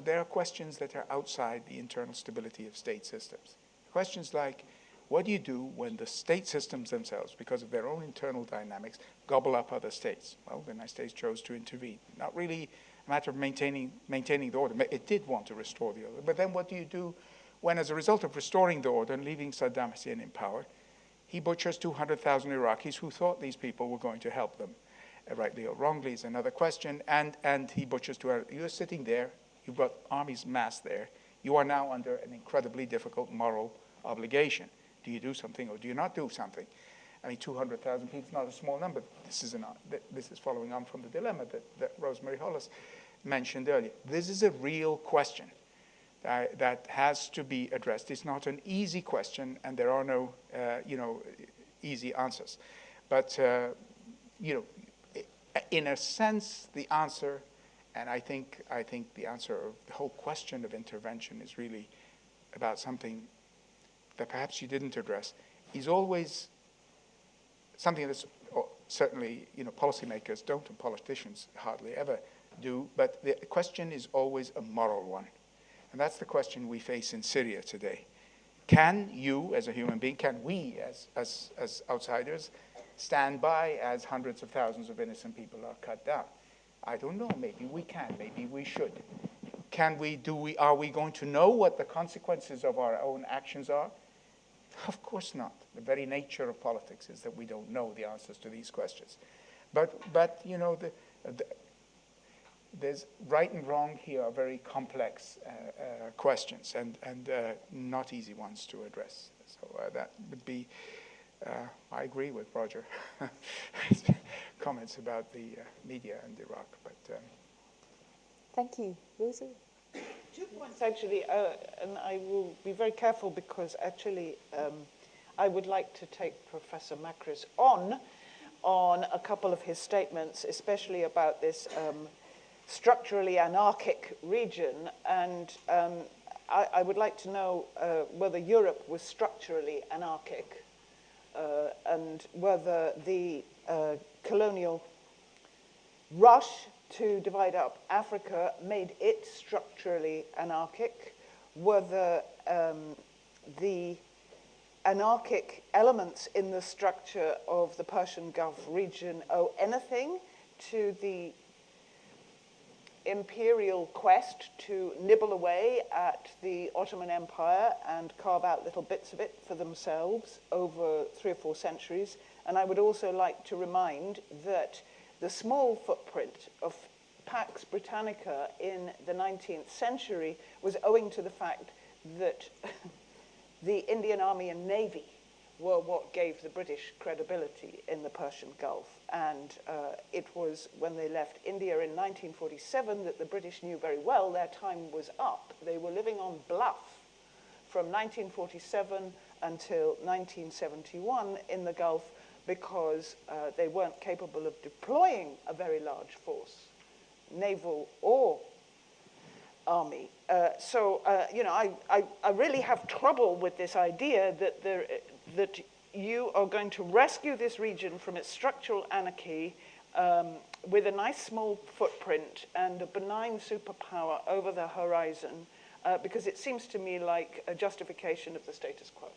there are questions that are outside the internal stability of state systems. Questions like, what do you do when the state systems themselves, because of their own internal dynamics, gobble up other states? Well, the United States chose to intervene. Not really a matter of maintaining the order. It did want to restore the order. But then what do you do when, as a result of restoring the order and leaving Saddam Hussein in power, he butchers 200,000 Iraqis who thought these people were going to help them? Rightly or wrongly is another question. And he butchers 200. You're sitting there. You've got armies massed there. You are now under an incredibly difficult moral obligation. Do you do something or do you not do something? I mean, 200,000 people is not a small number. This is following on from the dilemma that Rosemarie Hollis mentioned earlier. This is a real question that has to be addressed. It's not an easy question, and there are no, easy answers. But, in a sense, the answer, and I think the answer of the whole question of intervention is really about something that perhaps you didn't address, is always something that's certainly, policymakers don't and politicians hardly ever do, but the question is always a moral one. And that's the question we face in Syria today. Can you, as a human being, can we, as outsiders, stand by as hundreds of thousands of innocent people are cut down? I don't know. Maybe we can. Maybe we should. Are we going to know what the consequences of our own actions are? Of course not. The very nature of politics is that we don't know the answers to these questions. But there's right and wrong here are very complex questions and not easy ones to address. So that would be, I agree with Roger. Comments about the media and Iraq. But thank you. Rosie? 2 points, actually, and I will be very careful because, actually, I would like to take Professor Macris on a couple of his statements, especially about this structurally anarchic region. And I would like to know whether Europe was structurally anarchic and whether the colonial rush to divide up Africa made it structurally anarchic, whether the anarchic elements in the structure of the Persian Gulf region owe anything to the imperial quest to nibble away at the Ottoman Empire and carve out little bits of it for themselves over 3 or 4 centuries. And I would also like to remind that the small footprint of Pax Britannica in the 19th century was owing to the fact that the Indian Army and Navy were what gave the British credibility in the Persian Gulf. And it was when they left India in 1947 that the British knew very well their time was up. They were living on bluff from 1947 until 1971 in the Gulf because they weren't capable of deploying a very large force, naval or army. You know, I really have trouble with this idea that you are going to rescue this region from its structural anarchy with a nice small footprint and a benign superpower over the horizon, because it seems to me like a justification of the status quo.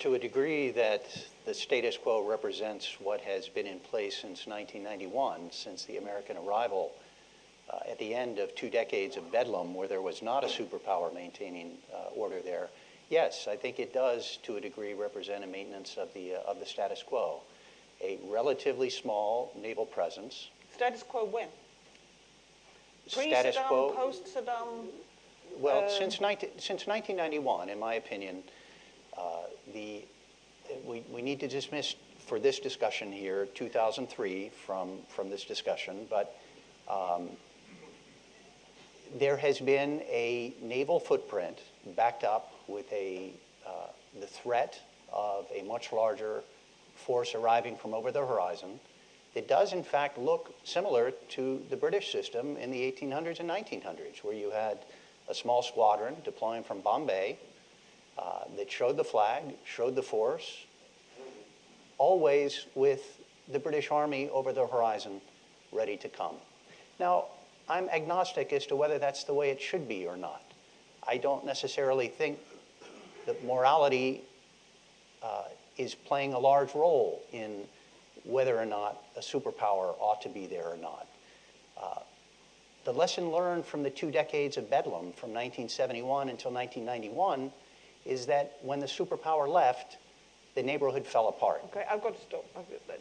To a degree that the status quo represents what has been in place since 1991, since the American arrival at the end of 2 decades of bedlam where there was not a superpower maintaining order there. Yes, I think it does, to a degree, represent a maintenance of the status quo. A relatively small naval presence. Status quo when? Status Pre-Saddam, quo, post-Saddam? well, since 1991, in my opinion, we need to dismiss, for this discussion here, 2003 from this discussion, but there has been a naval footprint backed up with the threat of a much larger force arriving from over the horizon. It does, in fact, look similar to the British system in the 1800s and 1900s, where you had a small squadron deploying from Bombay that showed the flag, showed the force, always with the British Army over the horizon ready to come. Now, I'm agnostic as to whether that's the way it should be or not. I don't necessarily think that morality is playing a large role in whether or not a superpower ought to be there or not. The lesson learned from the 2 decades of bedlam from 1971 until 1991 is that when the superpower left, the neighborhood fell apart. Okay, I've got to stop.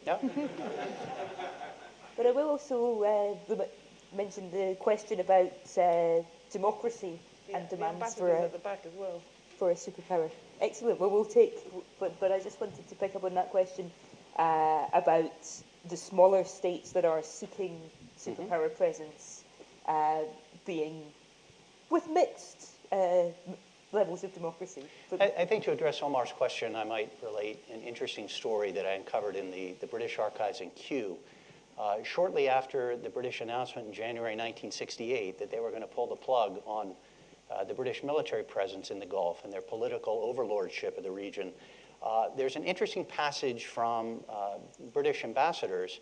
Yeah? But I will also mention the question about democracy and demands for at the back as well. For a superpower. Excellent. Well, we'll take, but I just wanted to pick up on that question about the smaller states that are seeking superpower presence being with mixed levels of democracy. I think to address Omar's question, I might relate an interesting story that I uncovered in the British Archives in Kew. Shortly after the British announcement in January 1968 that they were going to pull the plug on the British military presence in the Gulf and their political overlordship of the region, there's an interesting passage from British ambassadors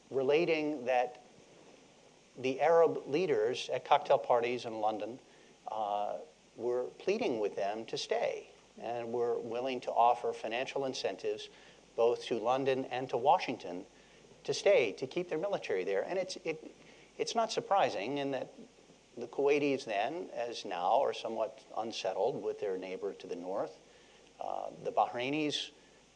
relating that the Arab leaders at cocktail parties in London were pleading with them to stay and were willing to offer financial incentives both to London and to Washington to stay, to keep their military there. And it's not surprising in that the Kuwaitis then, as now, are somewhat unsettled with their neighbor to the north. The Bahrainis,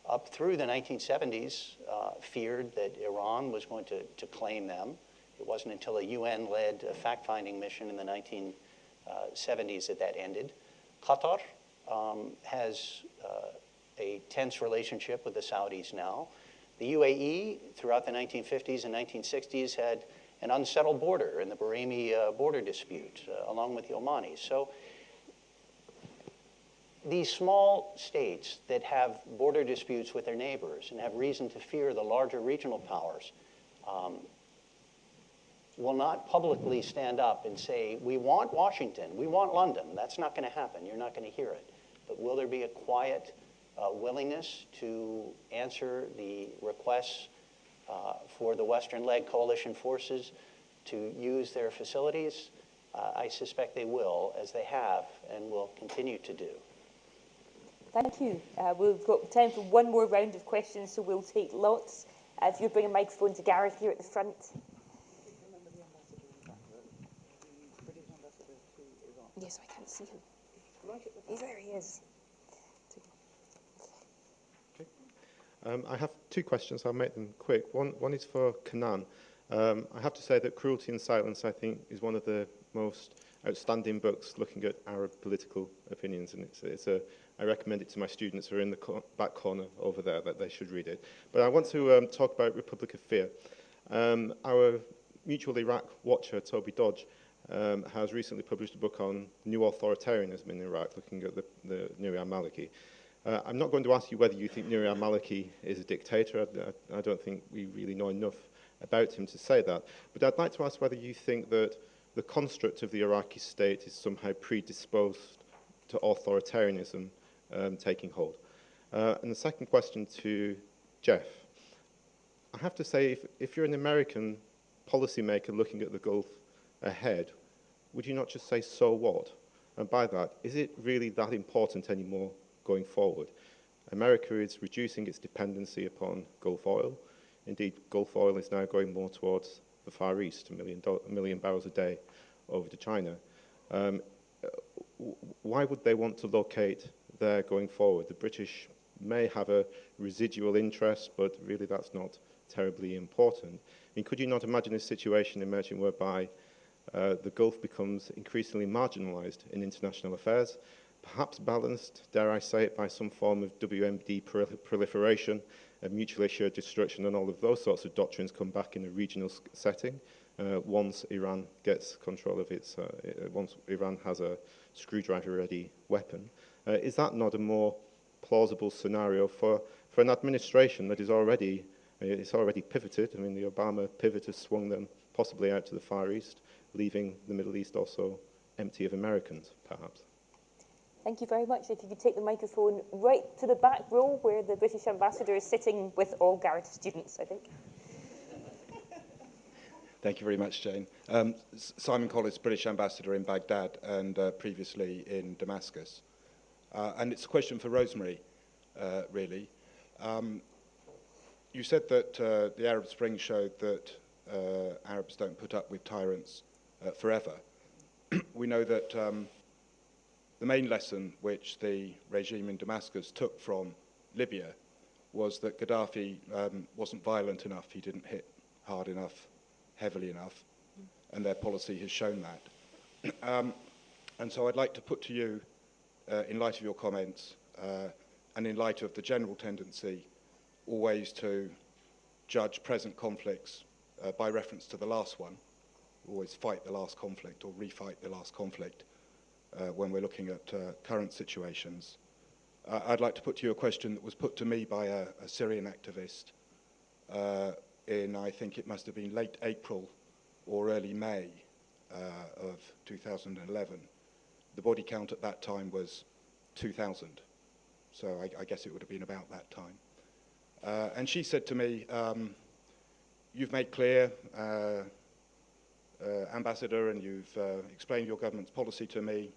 up through the 1970s, feared that Iran was going to claim them. It wasn't until a UN-led fact-finding mission in the 1970s that ended. Qatar has a tense relationship with the Saudis now. The UAE, throughout the 1950s and 1960s, had an unsettled border in the Bahraini border dispute, along with the Omanis. So these small states that have border disputes with their neighbors and have reason to fear the larger regional powers will not publicly stand up and say, we want Washington, we want London. That's not going to happen. You're not going to hear it. But will there be a quiet willingness to answer the requests for the Western-led coalition forces to use their facilities? I suspect they will, as they have and will continue to do. Thank you. We've got time for one more round of questions, so we'll take lots. If you bring a microphone to Gareth here at the front. Yes, I can't see him. He's there, he is. I have two questions. I'll make them quick. One is for Kanan. I have to say that Cruelty and Silence, I think, is one of the most outstanding books looking at Arab political opinions, and I recommend it to my students who are in the back corner over there, that they should read it. But I want to talk about Republic of Fear. Our mutual Iraq watcher, Toby Dodge, has recently published a book on new authoritarianism in Iraq, looking at the Nouri al-Maliki. I'm not going to ask you whether you think Nouri al-Maliki is a dictator. I don't think we really know enough about him to say that. But I'd like to ask whether you think that the construct of the Iraqi state is somehow predisposed to authoritarianism taking hold. And the second question to Jeff. I have to say, if you're an American policymaker looking at the Gulf ahead, would you not just say, so what? And by that, is it really that important anymore going forward? America is reducing its dependency upon Gulf oil. Indeed, Gulf oil is now going more towards the Far East, a million barrels a day over to China. Why would they want to locate there going forward? The British may have a residual interest, but really that's not terribly important. I mean, could you not imagine a situation emerging whereby the Gulf becomes increasingly marginalized in international affairs, perhaps balanced, dare I say it, by some form of WMD proliferation, mutually assured destruction, and all of those sorts of doctrines come back in a regional setting once Iran gets control of its, once Iran has a screwdriver-ready weapon. Is that not a more plausible scenario for an administration that is already, it's already pivoted? I mean, the Obama pivot has swung them possibly out to the Far East, leaving the Middle East also empty of Americans, perhaps. Thank you very much. If you could take the microphone right to the back row where the British ambassador is sitting with all Gareth students, I think. Thank you very much, Jane. Simon Collis, British ambassador in Baghdad and previously in Damascus. And it's a question for Rosemary, really. You said that the Arab Spring showed that Arabs don't put up with tyrants forever. We know that the main lesson which the regime in Damascus took from Libya was that Gaddafi wasn't violent enough, he didn't hit hard enough, heavily enough, and their policy has shown that. And so I'd like to put to you, in light of your comments, and in light of the general tendency always to judge present conflicts by reference to the last one, always fight the last conflict or refight the last conflict, when we're looking at current situations. I'd like to put to you a question that was put to me by a Syrian activist in, I think it must have been late April or early May of 2011. The body count at that time was 2,000, so I guess it would have been about that time. And she said to me, you've made clear, Ambassador, and you've explained your government's policy to me,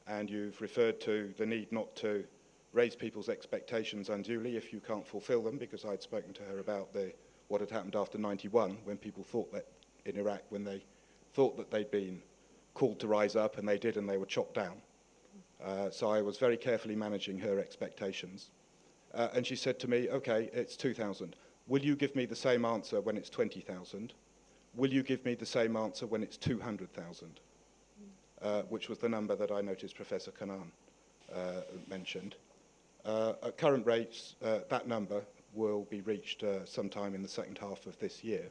and you've referred to the need not to raise people's expectations unduly if you can't fulfill them, because I'd spoken to her about what had happened after 91, when people thought that in Iraq, when they thought that they'd been called to rise up, and they did, and they were chopped down. So I was very carefully managing her expectations. And she said to me, okay, it's 2,000. Will you give me the same answer when it's 20,000? Will you give me the same answer when it's 200,000? Which was the number that I noticed Professor Kanan mentioned. At current rates, that number will be reached sometime in the second half of this year.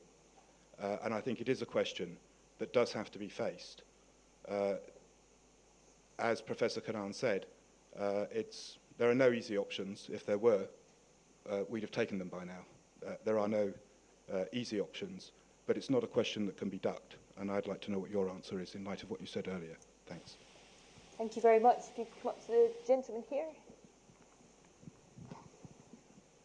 And I think it is a question that does have to be faced. As Professor Kanan said, there are no easy options. If there were, we'd have taken them by now. There are no easy options, but it's not a question that can be ducked. And I'd like to know what your answer is in light of what you said earlier. Thanks. Thank you very much. If you come up to the gentleman here.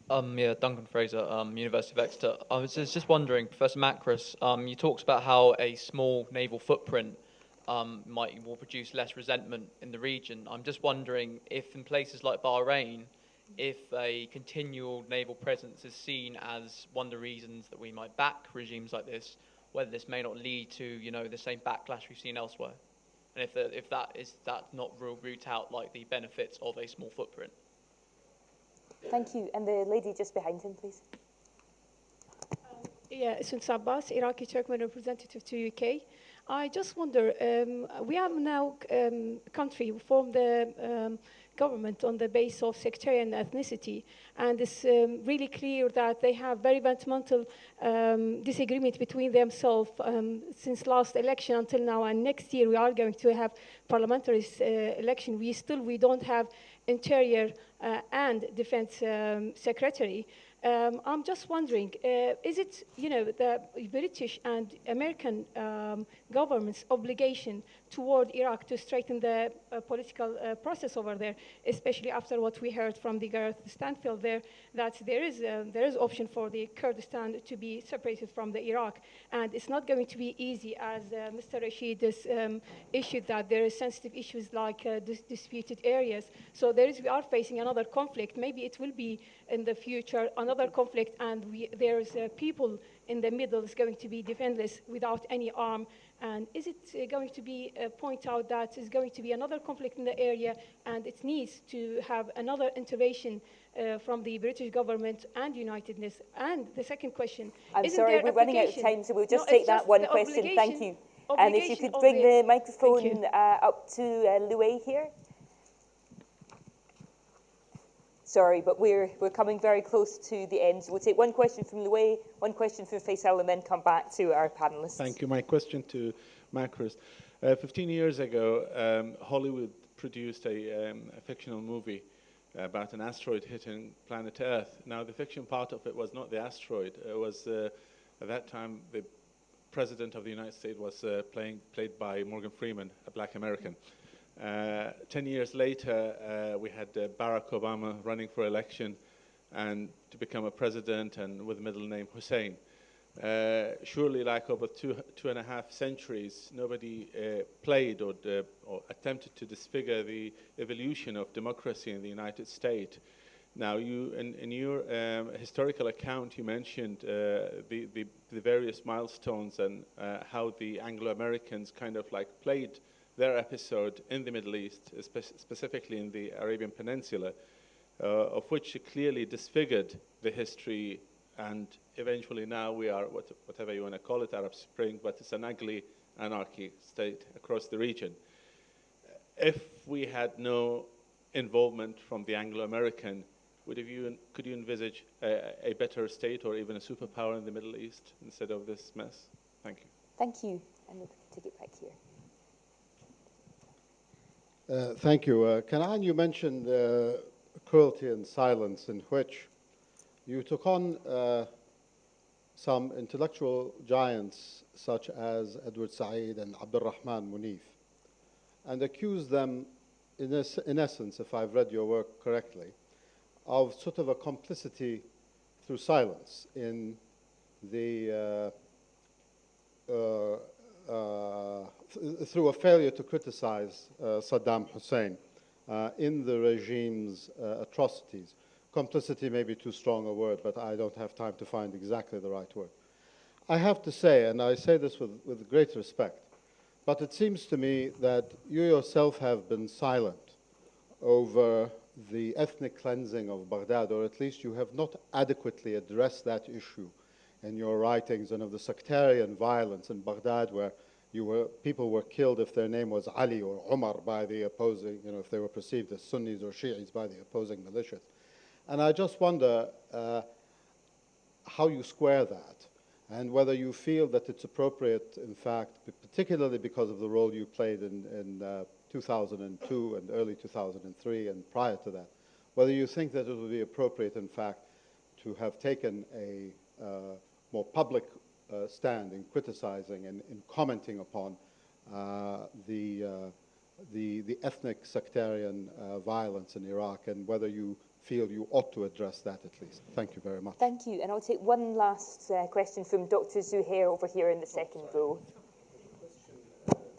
Yeah, Duncan Fraser, University of Exeter. I was just wondering, Professor Macris, you talked about how a small naval footprint will produce less resentment in the region. I'm just wondering if in places like Bahrain, if a continual naval presence is seen as one of the reasons that we might back regimes like this, whether this may not lead to, the same backlash we've seen elsewhere. And if that not root out like the benefits of a small footprint? Thank you. And the lady just behind him, please. Yeah, Suns Abbas, Iraqi Turkmen representative to UK. I just wonder, we have now a country who formed the government on the basis of sectarian ethnicity, and it's really clear that they have very fundamental disagreement between themselves since last election until now, and next year we are going to have parliamentary election. We don't have interior and defense secretary. I'm just wondering, is it, the British and American government's obligation toward Iraq to straighten the political process over there, especially after what we heard from the Gareth Stanfield there, that there is option for the Kurdistan to be separated from the Iraq, and it's not going to be easy, as Mr. Rashid has issued that there is sensitive issues like disputed areas. So we are facing another conflict. Maybe it will be in the future another conflict, and there's people in the middle is going to be defenseless without any arm. And is it going to be point out that is going to be another conflict in the area, and it needs to have another intervention from the British government and Unitedness? And the second question, I'm sorry, we're running out of time, so we'll just take that one question. Thank you. And if you could bring the microphone up to Louay here. Sorry, but we're coming very close to the end. So we'll take one question from Louay, one question from Faisal, and then come back to our panelists. Thank you. My question to Macris. 15 years ago, Hollywood produced a fictional movie about an asteroid hitting planet Earth. Now, the fiction part of it was not the asteroid. It was, at that time, the President of the United States was played by Morgan Freeman, a black American. 10 years later, we had Barack Obama running for election and to become a president, and with the middle name Hussein. Surely, like over two and a half centuries, nobody played or attempted to disfigure the evolution of democracy in the United States. Now, in your historical account, you mentioned the various milestones and how the Anglo-Americans kind of like played their episode in the Middle East, specifically in the Arabian Peninsula, of which clearly disfigured the history, and eventually now we are, whatever you want to call it, Arab Spring, but it's an ugly anarchy state across the region. If we had no involvement from the Anglo-American, could you envisage a better state or even a superpower in the Middle East instead of this mess? Thank you. Thank you. And we'll take it back here. Thank you. Kanan, you mentioned cruelty and silence, in which you took on some intellectual giants such as Edward Said and Abdurrahman Munif, and accused them, in essence, if I've read your work correctly, of sort of a complicity through silence in the through a failure to criticize Saddam Hussein in the regime's atrocities. Complicity may be too strong a word, but I don't have time to find exactly the right word. I have to say, and I say this with great respect, but it seems to me that you yourself have been silent over the ethnic cleansing of Baghdad, or at least you have not adequately addressed that issue in your writings, and of the sectarian violence in Baghdad, where people were killed if their name was Ali or Umar by the opposing, if they were perceived as Sunnis or Shiites by the opposing militias. And I just wonder how you square that, and whether you feel that it's appropriate, in fact, particularly because of the role you played in 2002 and early 2003 and prior to that, whether you think that it would be appropriate, in fact, to have taken a more public stand in criticizing and in commenting upon the ethnic sectarian violence in Iraq, and whether you feel you ought to address that at least. Thank you very much. Thank you. And I'll take one last question from Dr. Zuhair over here in the second row.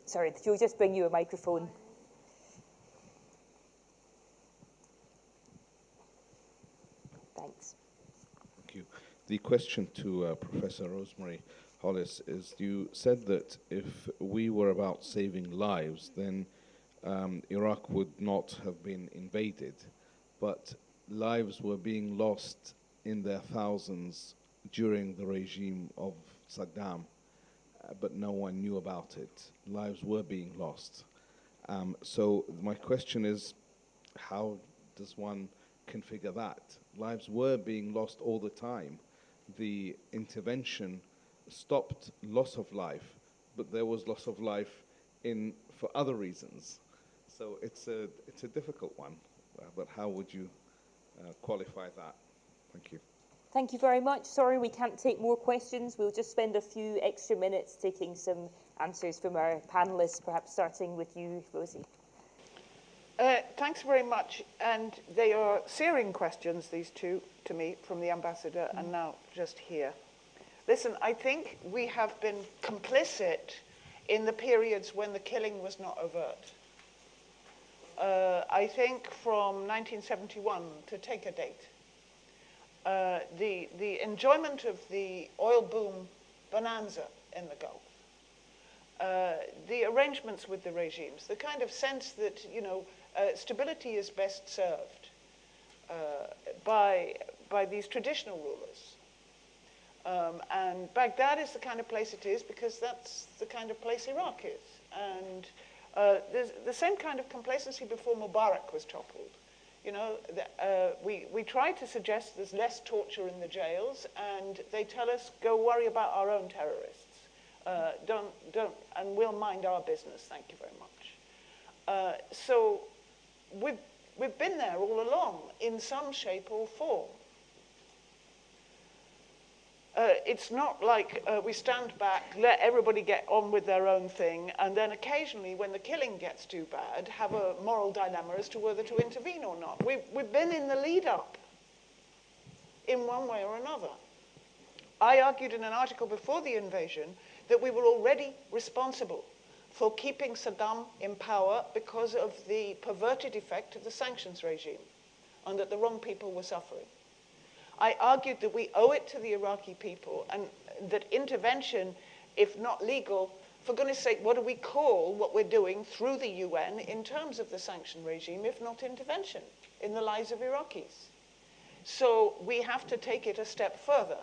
Sorry, you'll just bring you a microphone. Thanks. Thank you. The question to Professor Rosemary Hollis, is you said that if we were about saving lives, then Iraq would not have been invaded, but lives were being lost in their thousands during the regime of Saddam, but no one knew about it. Lives were being lost. So my question is, how does one configure that? Lives were being lost all the time. The intervention stopped loss of life, but there was loss of life for other reasons. So it's a difficult one, but how would you qualify that? Thank you. Thank you very much. Sorry we can't take more questions. We'll just spend a few extra minutes taking some answers from our panelists, perhaps starting with you, Rosie. Thanks very much. And they are searing questions, these two, to me, from the ambassador, and now just here. Listen, I think we have been complicit in the periods when the killing was not overt. I think from 1971, to take a date, the enjoyment of the oil boom bonanza in the Gulf, the arrangements with the regimes, the kind of sense that, you know, stability is best served by these traditional rulers. And Baghdad is the kind of place it is because that's the kind of place Iraq is. And there's the same kind of complacency before Mubarak was toppled. You know, we try to suggest there's less torture in the jails, and they tell us, go worry about our own terrorists. Don't, and we'll mind our business, thank you very much. So we've been there all along in some shape or form. It's not like we stand back, let everybody get on with their own thing, and then occasionally, when the killing gets too bad, have a moral dilemma as to whether to intervene or not. We've been in the lead-up in one way or another. I argued in an article before the invasion that we were already responsible for keeping Saddam in power because of the perverted effect of the sanctions regime, and that the wrong people were suffering. I argued that we owe it to the Iraqi people, and that intervention, if not legal, for goodness sake, what do we call what we're doing through the UN in terms of the sanction regime, if not intervention in the lives of Iraqis? So we have to take it a step further.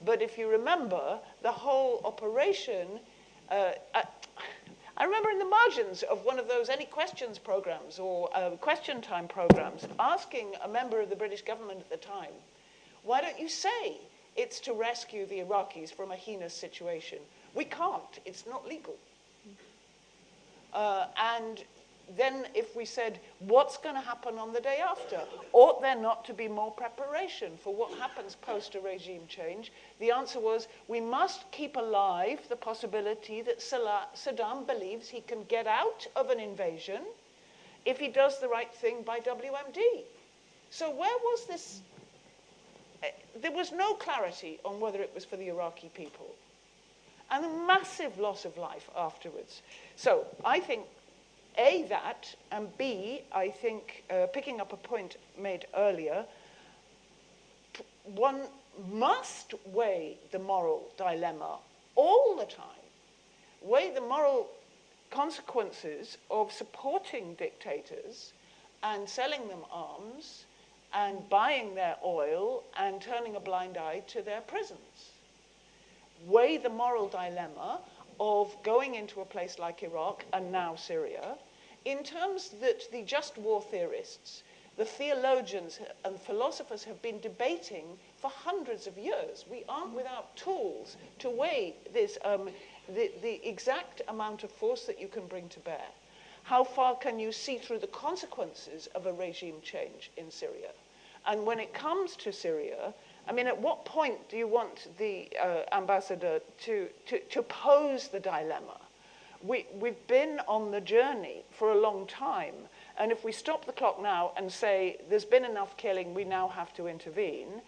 But if you remember, the whole operation, I remember in the margins of one of those Any Questions programs or Question Time programs, asking a member of the British government at the time, why don't you say it's to rescue the Iraqis from a heinous situation? We can't. It's not legal. And then if we said, what's going to happen on the day after? Ought there not to be more preparation for what happens post a regime change? The answer was, we must keep alive the possibility that Saddam believes he can get out of an invasion if he does the right thing by WMD. So where was this? There was no clarity on whether it was for the Iraqi people. And a massive loss of life afterwards. So I think, A, that, and B, I think, picking up a point made earlier, one must weigh the moral dilemma all the time. Weigh the moral consequences of supporting dictators and selling them arms and buying their oil and turning a blind eye to their prisons. Weigh the moral dilemma of going into a place like Iraq and now Syria in terms that the just war theorists, the theologians and philosophers have been debating for hundreds of years. We aren't without tools to weigh this, the exact amount of force that you can bring to bear. How far can you see through the consequences of a regime change in Syria? And when it comes to Syria, I mean, at what point do you want the ambassador to pose the dilemma? We've been on the journey for a long time, and if we stop the clock now and say, there's been enough killing, we now have to intervene,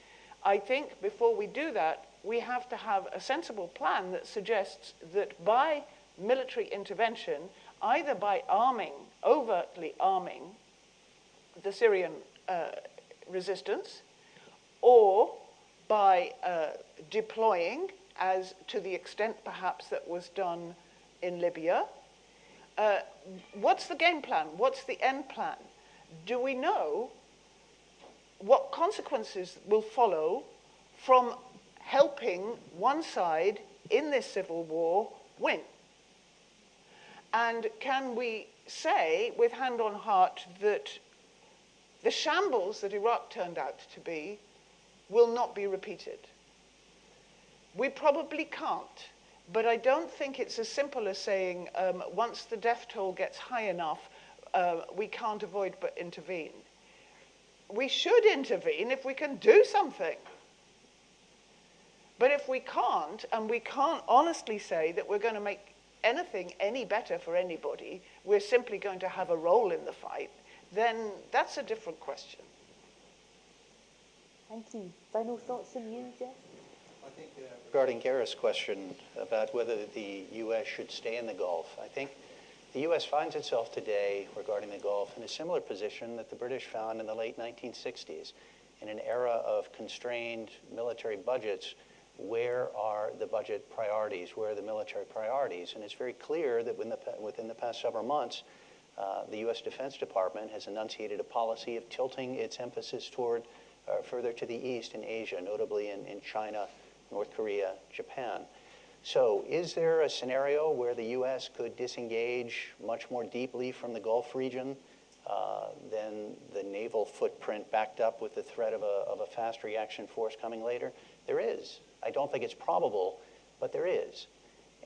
I think before we do that, we have to have a sensible plan that suggests that by military intervention, either by overtly arming the Syrian resistance, or by deploying as to the extent perhaps that was done in Libya. What's the game plan? What's the end plan? Do we know what consequences will follow from helping one side in this civil war win? And can we say, with hand on heart, that the shambles that Iraq turned out to be will not be repeated? We probably can't, but I don't think it's as simple as saying once the death toll gets high enough, we can't avoid but intervene. We should intervene if we can do something. But if we can't, and we can't honestly say that we're going to make anything any better for anybody, we're simply going to have a role in the fight, then that's a different question. Thank you. Final thoughts from you, Jeff? I think regarding Gareth's question about whether the U.S. should stay in the Gulf, I think the U.S. finds itself today regarding the Gulf in a similar position that the British found in the late 1960s. In an era of constrained military budgets, where are the budget priorities? Where are the military priorities? And it's very clear that within the past several months, the U.S. Defense Department has enunciated a policy of tilting its emphasis toward further to the east in Asia, notably in China, North Korea, Japan. So is there a scenario where the U.S. could disengage much more deeply from the Gulf region than the naval footprint backed up with the threat of a fast reaction force coming later? There is. I don't think it's probable, but there is.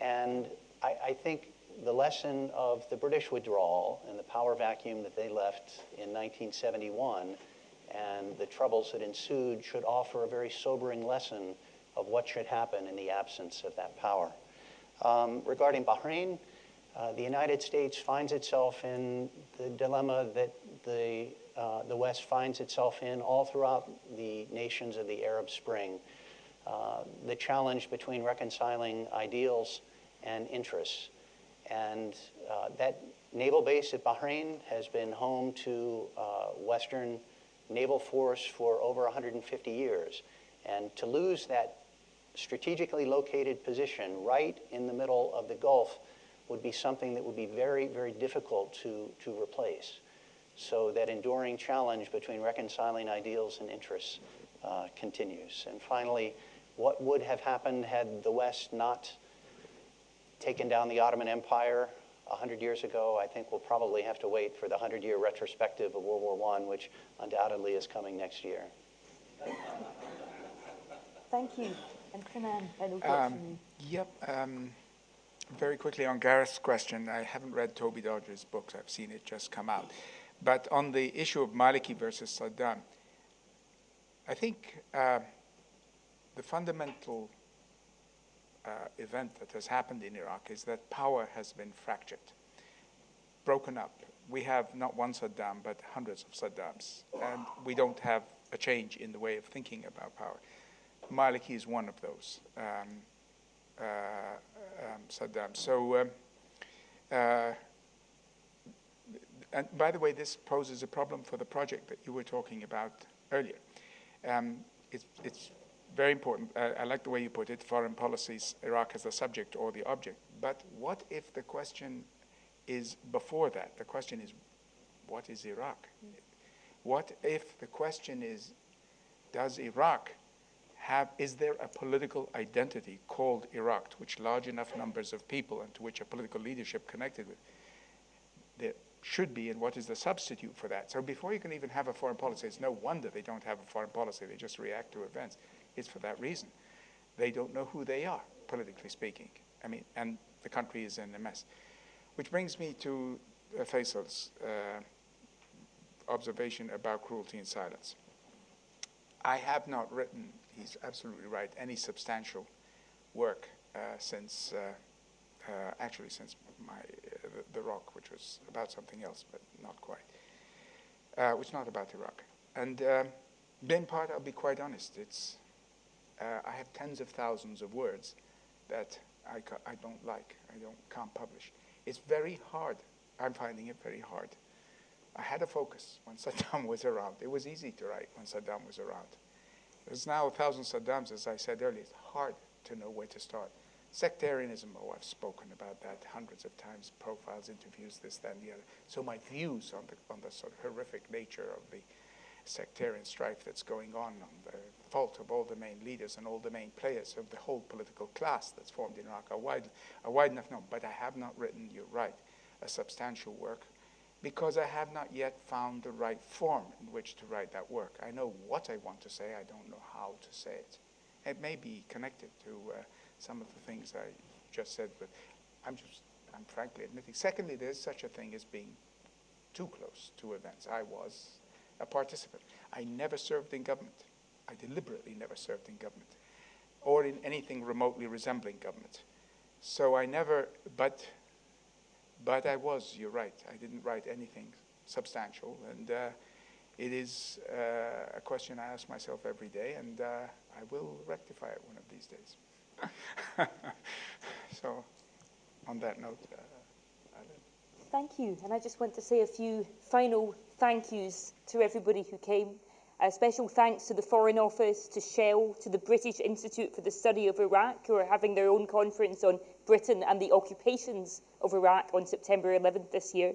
And I think the lesson of the British withdrawal and the power vacuum that they left in 1971 and the troubles that ensued should offer a very sobering lesson of what should happen in the absence of that power. Regarding Bahrain, the United States finds itself in the dilemma that the West finds itself in all throughout the nations of the Arab Spring. The challenge between reconciling ideals and interests. And that naval base at Bahrain has been home to Western naval force for over 150 years. And to lose that strategically located position right in the middle of the Gulf would be something that would be very, very difficult to replace. So that enduring challenge between reconciling ideals and interests continues. And finally, what would have happened had the West not taken down the Ottoman Empire 100 years ago? I think we'll probably have to wait for the 100-year retrospective of World War I, which undoubtedly is coming next year. Thank you. And Kanan, final thoughts from you? Yep. Very quickly on Gareth's question, I haven't read Toby Dodge's books. I've seen it just come out. But on the issue of Maliki versus Saddam, I think the fundamental event that has happened in Iraq is that power has been fractured, broken up. We have not one Saddam, but hundreds of Saddams. And we don't have a change in the way of thinking about power. Maliki is one of those Saddam. So, and by the way, this poses a problem for the project that you were talking about earlier. It's very important. I like the way you put it, foreign policies, Iraq as the subject or the object. But what if the question is before that? The question is, what is Iraq? What if the question is, does Iraq is there a political identity called Iraq, to which large enough numbers of people and to which a political leadership connected with there should be, and what is the substitute for that? So before you can even have a foreign policy, it's no wonder they don't have a foreign policy. They just react to events. It's for that reason. They don't know who they are, politically speaking. I mean, and the country is in a mess. Which brings me to Faisal's observation about cruelty and silence. I have not written, he's absolutely right, any substantial work since The Rock, which was about something else, but not quite, which is not about Iraq. And being part, I'll be quite honest, it's, I have tens of thousands of words that I don't like, can't publish. It's very hard. I'm finding it very hard. I had a focus when Saddam was around. It was easy to write when Saddam was around. There's now 1,000 Saddams, as I said earlier. It's hard to know where to start. Sectarianism, I've spoken about that hundreds of times, profiles, interviews, this, that, and the other. So my views on the sort of horrific nature of the sectarian strife that's going on the fault of all the main leaders and all the main players of the whole political class that's formed in Iraq are wide enough known. But I have not written, you're right, a substantial work, because I have not yet found the right form in which to write that work. I know what I want to say, I don't know how to say it. It may be connected to some of the things I just said, but I'm frankly admitting. Secondly, there's such a thing as being too close to events. I was a participant. I never served in government. I deliberately never served in government or in anything remotely resembling government. So I never, but I was, you're right, I didn't write anything substantial, and it is a question I ask myself every day, and I will rectify it one of these days. So on that note, thank you, and I just want to say a few final thank yous to everybody who came. A special thanks to the Foreign Office, to Shell, to the British Institute for the Study of Iraq, who are having their own conference on Britain and the occupations of Iraq on September 11th this year,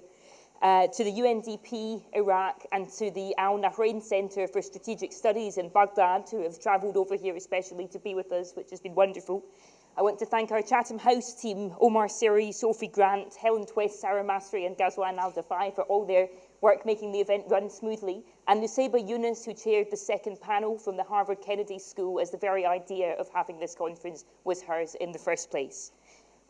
to the UNDP Iraq, and to the Al Nahrain Center for Strategic Studies in Baghdad, who have travelled over here especially to be with us, which has been wonderful. I want to thank our Chatham House team, Omar Siri, Sophie Grant, Helen Twist, Sarah Masri, and Ghazwan Al-Dafai for all their work making the event run smoothly, and Nusayba Yunus, who chaired the second panel from the Harvard Kennedy School, as the very idea of having this conference was hers in the first place.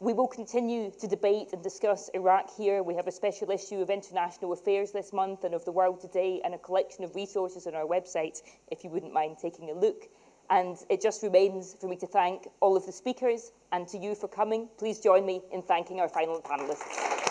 We will continue to debate and discuss Iraq here. We have a special issue of International Affairs this month and of The World Today, and a collection of resources on our website, if you wouldn't mind taking a look. And it just remains for me to thank all of the speakers, and to you for coming. Please join me in thanking our final panelists.